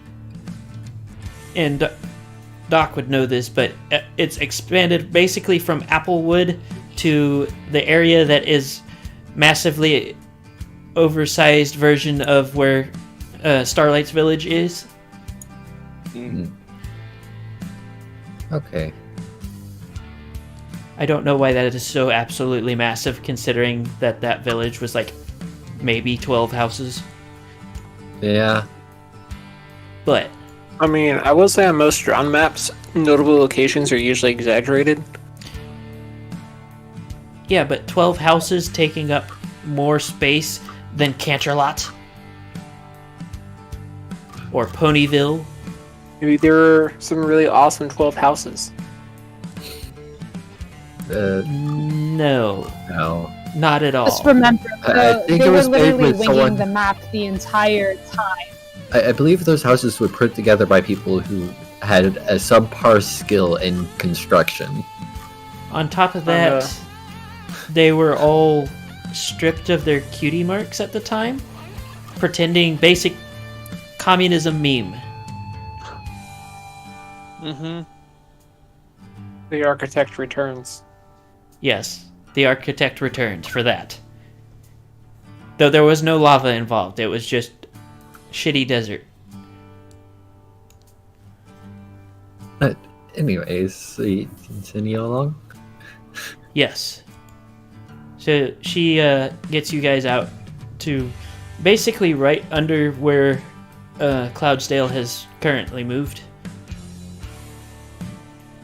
and Doc would know this, but it's expanded basically from Applewood to the area that is massively oversized version of where Starlight's village is. Okay. I don't know why that is so absolutely massive, considering that that village was like maybe 12 houses. Yeah. But I mean, I will say on most drone maps, notable locations are usually exaggerated. yeah, but 12 houses taking up more space than Canterlot or Ponyville. Maybe there are some really awesome 12 houses. No, No. not at all. Just remember, I think they it were was made literally with winging someone- the map the entire time. I believe those houses were put together by people who had a subpar skill in construction. On top of that, they were all stripped of their cutie marks at the time, pretending basic communism meme. Mm-hmm. The architect returns. Yes, the architect returned for that. Though there was no lava involved, it was just shitty desert. But anyways, so you continue along? Yes. So she gets you guys out to basically right under where Cloudsdale has currently moved.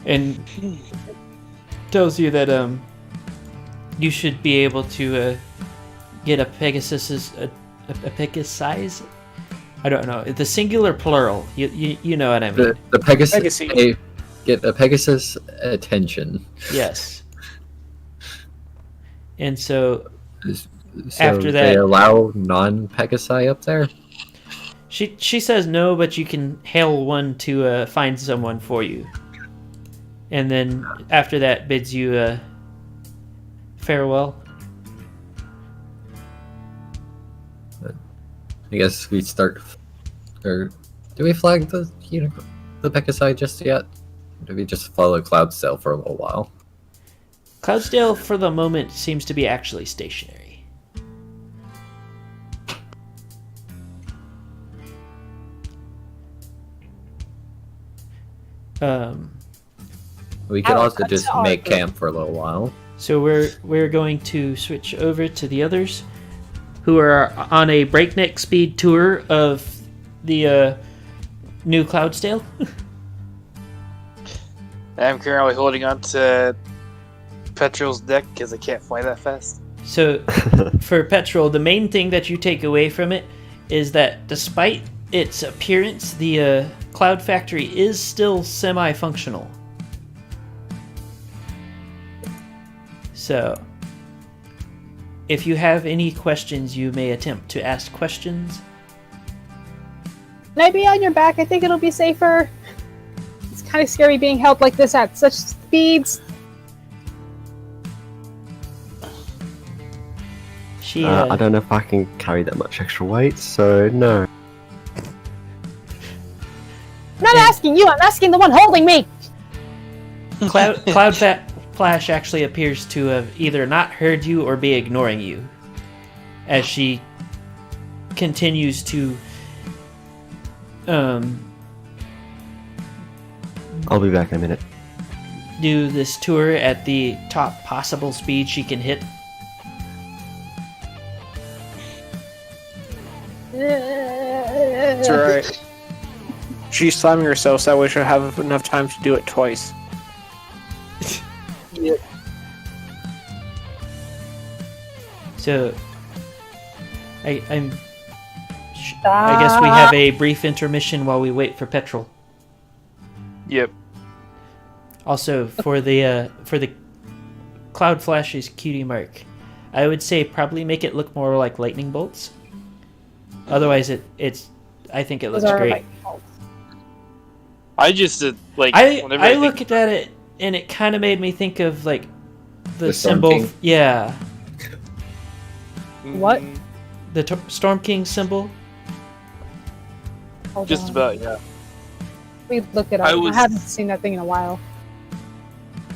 And tells you that you should be able to get a Pegasus's a Pegasize. I don't know the singular plural. You know what I mean. The Pegasus Pegasus. get a Pegasus attention. Yes. And so So After they that- allow non-Pegasi up there. she says no, but you can hail one to find someone for you. And then after that bids you farewell. I guess we start. Or do we flag the Pegasi just yet? Or do we just follow Cloudsdale for a little while? Cloudsdale, for the moment, seems to be actually stationary. We could also just Cloudsdale. make camp for a little while. So we're going to switch over to the others, who are on a breakneck speed tour of the new Cloudsdale. I'm currently holding on to Petrol's deck because I can't fly that fast. So for Petrol, the main thing that you take away from it is that despite its appearance, the Cloud Factory is still semi-functional. So if you have any questions, you may attempt to ask questions. Can I be on your back? I think it'll be safer. It's kind of scary being held like this at such speeds. She I don't know if I can carry that much extra weight, so no. I'm not asking you, I'm asking the one holding me! Cloud Flash actually appears to have either not heard you or be ignoring you as she continues to I'll be back in a minute. do this tour at the top possible speed she can hit. That's right. She's slamming herself, so I wish I have enough time to do it twice. So, I guess we have a brief intermission while we wait for petrol. Yep. Also, for the Cloud Flash's cutie mark, I would say probably make it look more like lightning bolts. Otherwise, I think it looks great. I just did, like, whenever I looked at it and it kind of made me think of like the Storm symbol. King? Yeah, What? the Storm King symbol. Hold Just on. about, yeah. We look it up. I haven't seen that thing in a while.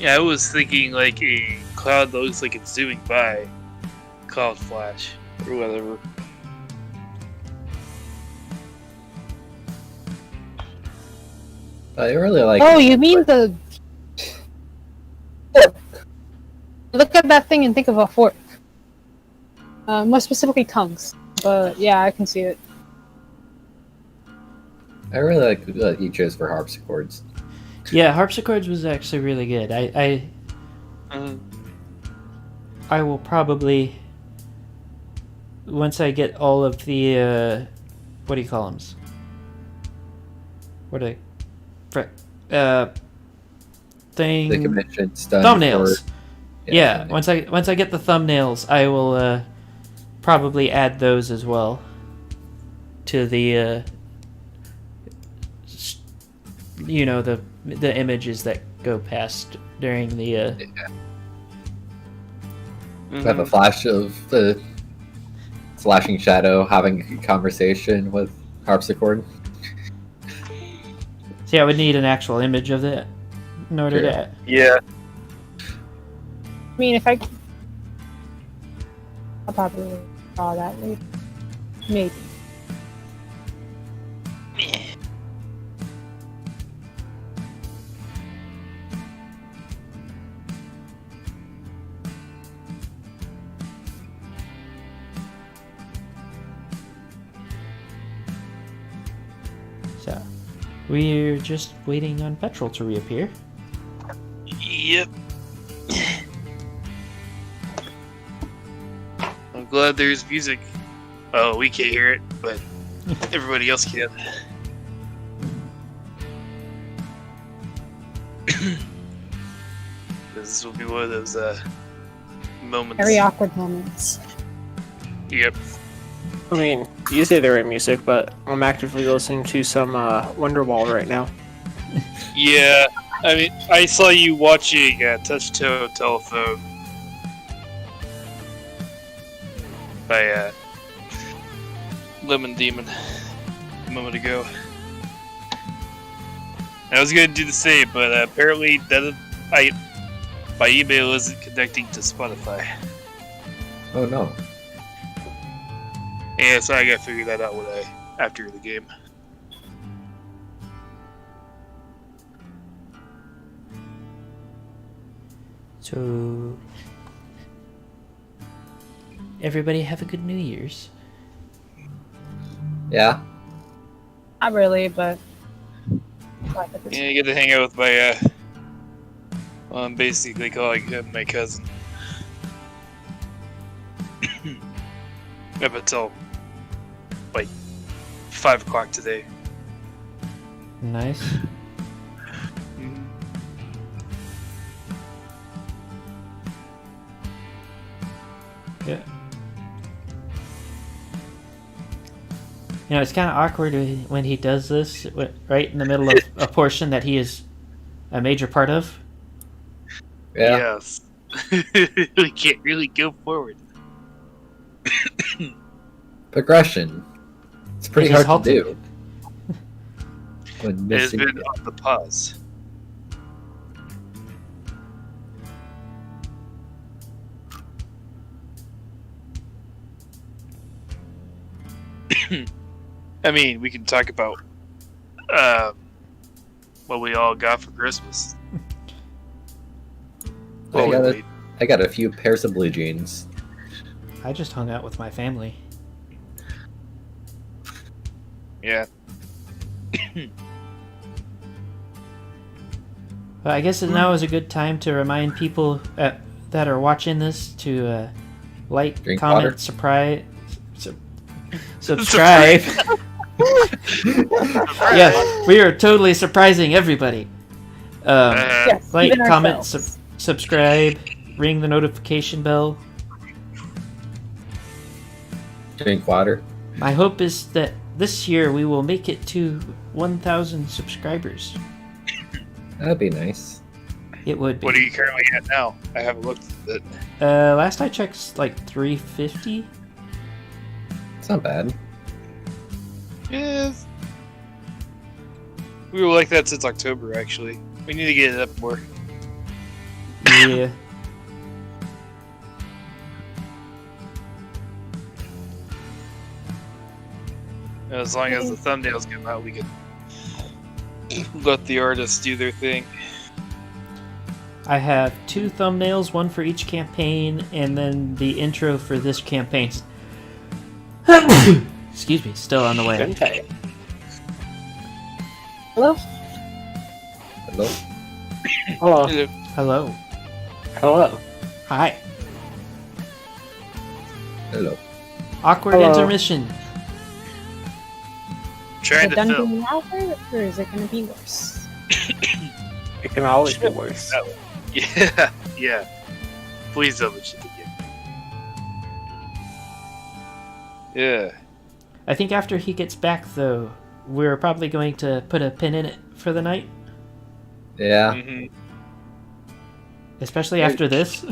Yeah, I was thinking like a cloud that looks like it's zooming by. Cloud Flash, or whatever. I really like. Oh, you mean the... Look at that thing and think of a fork. More specifically, tongues. But yeah, I can see it. I really like that you chose for harpsichords. Yeah, harpsichords was actually really good. I will probably, once I get all of the what do you call them? The thing commission's done. thumbnails. for- Yeah, thumbnails. once I get the thumbnails, I will probably add those as well to the the images that go past during the Have a flash of the flashing shadow having a conversation with harpsichord. See, I would need an actual image of that in order Sure. to. Yeah. I mean, if I'll probably draw that later. Maybe. So, we're just waiting on petrol to reappear. Yep. I'm glad there's music. Oh, we can't hear it, but everybody else can. This will be one of those moments. Very awkward moments. Yep. I mean, you say the right music, but I'm actively listening to some Wonderwall right now. Yeah, I mean, I saw you watching Touch Tone Telephone by Lemon Demon a moment ago. I was gonna do the same, but apparently my email isn't connecting to Spotify. Oh no. Yeah, so I gotta figure that out after the game. So, everybody have a good New Year's. Yeah. Not really, but... Yeah, you get to hang out with my well, I'm basically calling him my cousin. Up until like 5 o'clock today. Nice. Yeah. You know, it's kind of awkward when he does this right in the middle of a portion that he is a major part of. Yeah. Yes. We can't really go forward. Progression. It's pretty It is hard to halted. do. When It has missing been on the pause. I mean, we can talk about what we all got for Christmas. I got, wait. I got a few pairs of blue jeans. I just hung out with my family. Yeah. Well, I guess now is a good time to remind people that are watching this to like, Drink comment, water. subscribe. Yeah, we are totally surprising everybody. Yes, Like, even comment, ourselves. subscribe, ring the notification bell. Drink water. My hope is that this year we will make it to 1,000 subscribers. That'd be nice. It would be. What are you currently at now? I haven't looked at it. Last I checked, it's like 350. It's not bad. Yes. We were like that since October, actually. We need to get it up more. Yeah. As long as the thumbnails come out, we can let the artists do their thing. I have 2 thumbnails, one for each campaign, and then the intro for this campaign. Excuse me, still on the way. Okay. Hello? Hello? Hello. Hello. Hello. Hi. Hello. Awkward Hello. intermission. Trying Is it to done film. being louder, or is it going to be worse? It can always be worse. Yeah, yeah. Please double check again. Yeah. I think after he gets back, though, we're probably going to put a pin in it for the night. Yeah. hmm Especially after this.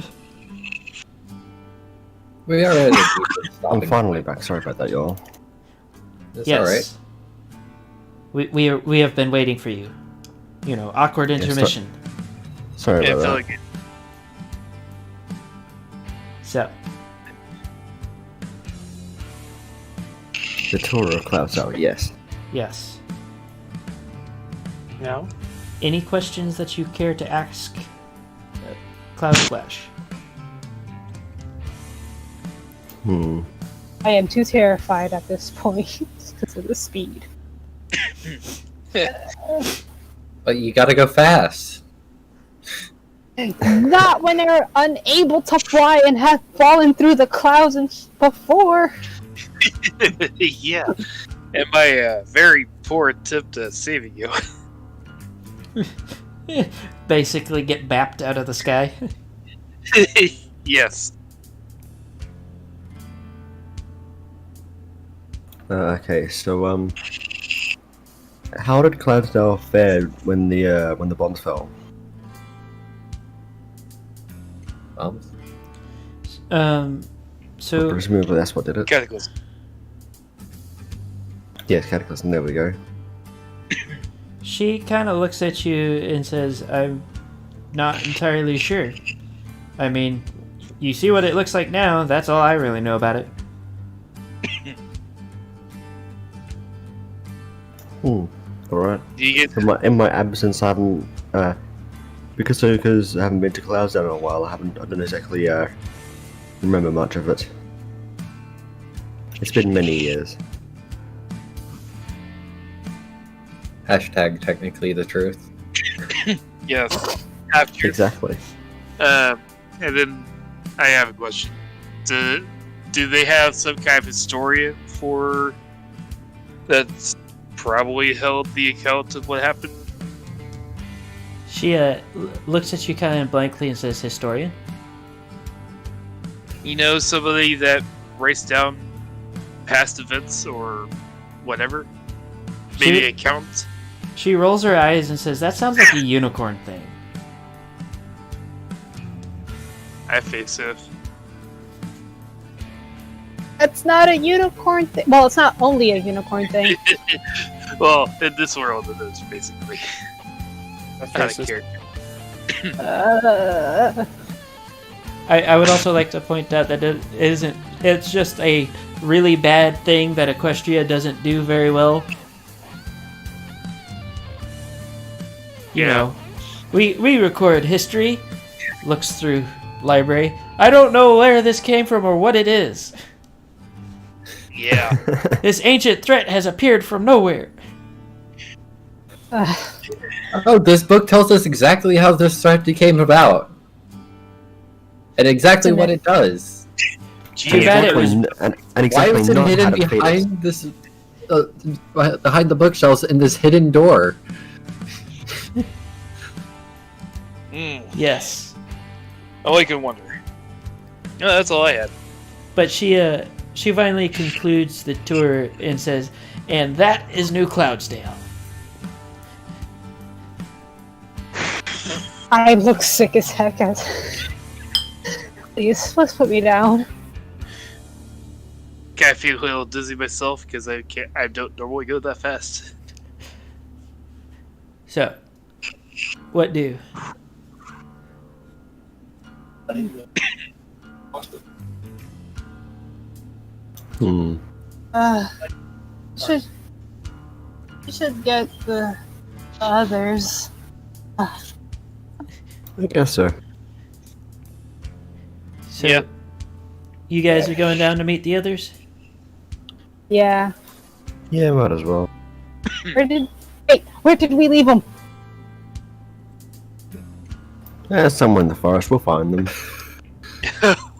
We already. I'm finally back. Sorry about that, y'all. It's Yes. alright. We have been waiting for you. You know, awkward intermission. Sorry Yeah, I about feel that. like it. So, The tour of Cloud Tower, yes. yes. No? Any questions that you care to ask Cloud Splash? I am too terrified at this point because of the speed. But you gotta go fast. Not when they're unable to fly and have fallen through the clouds and before. Yeah. And my very poor attempt at saving you. Basically get bapped out of the sky. Yes. Okay, so how did Cloudsdale fare when the bombs fell? So Presumably that's what did it. Cataclysm. Yes, Cataclysm. There we go. she kind of looks at you and says, I'm not entirely sure. I mean, you see what it looks like now, that's all I really know about it. All right. Do you get In my absence, I haven't because I haven't been to Cloudsdale in a while. I don't exactly remember much of it. It's been many years. Hashtag technically the truth. yes? After Exactly. and then I have a question. Do they have some kind of historian for that's probably held the account of what happened? She looks at you kind of blankly and says, historian? You know, somebody that writes down past events or whatever? Maybe She- accounts? She rolls her eyes and says, that sounds like a unicorn thing. I face it. It's not a unicorn thing. Well, it's not only a unicorn thing. Well, in this world it is, basically. That's Not a racist. character. I would also like to point out that it isn't. It's just a really bad thing that Equestria doesn't do very well. You Yeah. know, we record history. Looks through library. I don't know where this came from or what it is. Yeah. This ancient threat has appeared from nowhere. Oh, this book tells us exactly how this threat came about. And exactly what it does. Too bad it was. and Why exactly was it not how hidden to defeat us. behind this... behind the bookshelves in this hidden door? Yes. All I can wonder. No, that's all I had. But she finally concludes the tour and says, "And that is New Cloudsdale." I look sick as heck. Please, let's put me down. I feel a little dizzy myself because I don't normally go that fast. So, what do? Hmm. Should you should get the others. I guess so. So, Yeah. you guys are going down to meet the others? Yeah. Yeah, might as well. Where did we leave them? Somewhere in the forest. We'll find them.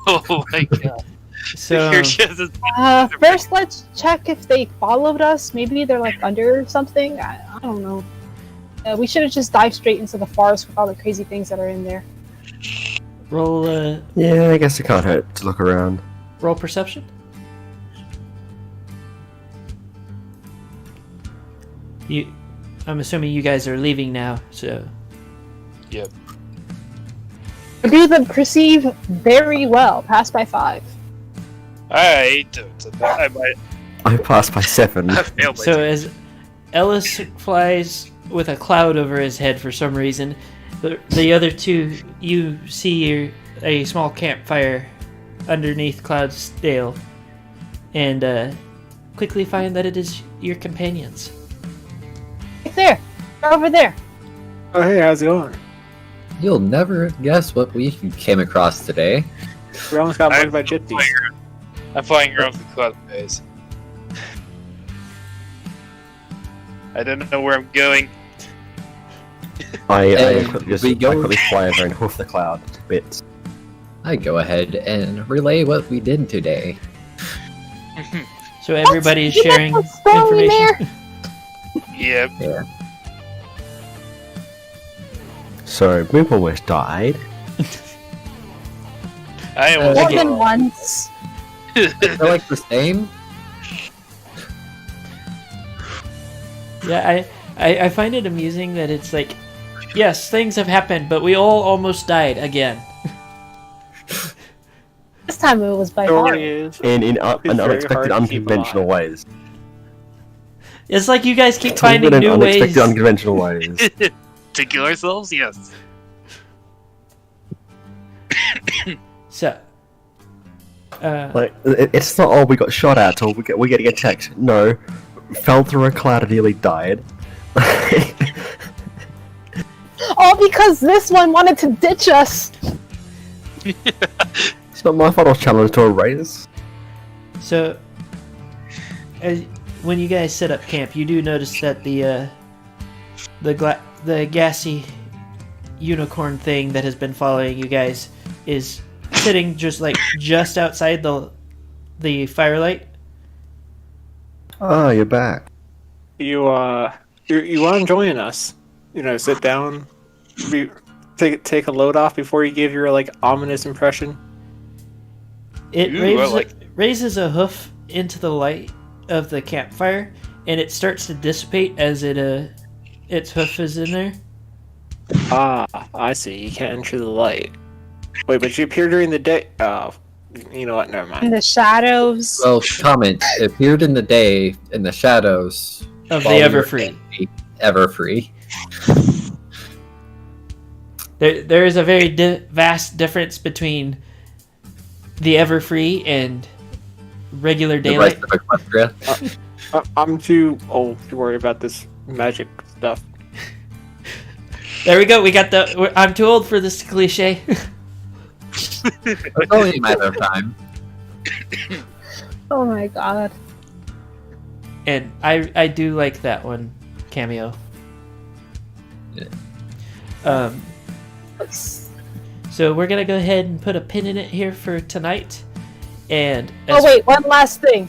Oh my god. So, Here she is. First, let's check if they followed us. Maybe they're like under something. I don't know. We should have just dived straight into the forest with all the crazy things that are in there. roll Yeah, I guess it can't hurt to look around. roll perception. I'm assuming you guys are leaving now, so Yep. I do them perceive very well. Pass by 5. I don't. I might. I passed by 7. I failed my so turn. as Ellis flies with a cloud over his head for some reason, the other two, you see a small campfire underneath Cloudsdale, and quickly find that it is your companions. Right there. They're over there. Oh, hey, how's it going? You'll never guess what we came across today. We almost got mugged by gypsies. I'm flying around the cloud phase. I don't know where I'm going. I And quickly we go- fly over and hoof the cloud to bits. I go ahead and relay what we did today. So everybody's You sharing left us thrown in information. Yep. So, Moop almost died. I Uh, was More Okay. than once. They're like the same. Yeah, I find it amusing that it's like, yes, things have happened, but we all almost died again. This time it was by far. Story is In It's very unexpected, hard to keep unconventional alive. ways. It's like you guys keep In finding new unexpected, ways. unconventional ways. to kill ourselves. Yes. So, Like, it's not, oh, we got shot at, or we're getting attacked. No. Fell through a cloud and nearly died. All because this one wanted to ditch us. It's not my fault I was challenged to a race. so when you guys set up camp, you do notice that the gassy unicorn thing that has been following you guys is sitting just outside the firelight. Ah, you're back. you want to join us? You know, sit down, take a load off before you give your like ominous impression. It Ooh, I like raises a hoof into the light of the campfire, and it starts to dissipate as its hoof is in there. Ah, I see. You can't enter the light. Wait, but you appear during the day. Oh, you know what? Never In mind. the shadows. Well, comment. It appeared in the day in the shadows Of the while we were Everfree. in the Everfree. There is a very vast difference between the Everfree and regular The rest daylight. of Equestria. I'm too old to worry about this magic stuff. There we go. We got the. I'm too old for this cliche. It's only a matter of time. Oh my god. And I do like that one, Cameo. Yeah. So we're gonna go ahead and put a pin in it here for tonight. And Oh wait, one last thing.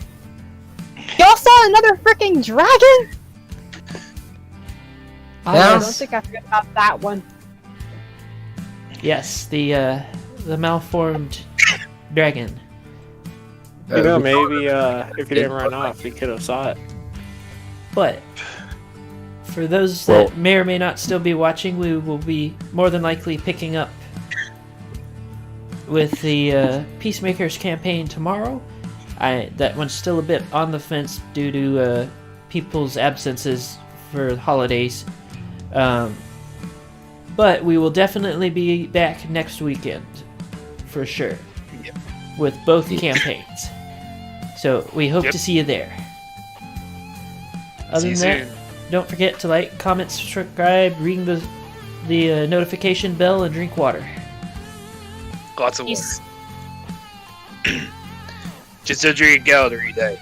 Y'all saw another freaking dragon? I don't think I forgot about that one. Yes, the malformed dragon. You know, maybe if you didn't run off, we could have saw it. But for those that may or may not still be watching, we will be more than likely picking up with the Peacemakers campaign tomorrow. That one's still a bit on the fence due to people's absences for the holidays. But we will definitely be back next weekend, for sure, with both campaigns. So we hope to see you there. Other than that, don't forget to like, comment, subscribe, ring the notification bell, and drink water. Lots of water. Just don't drink a gallon every day.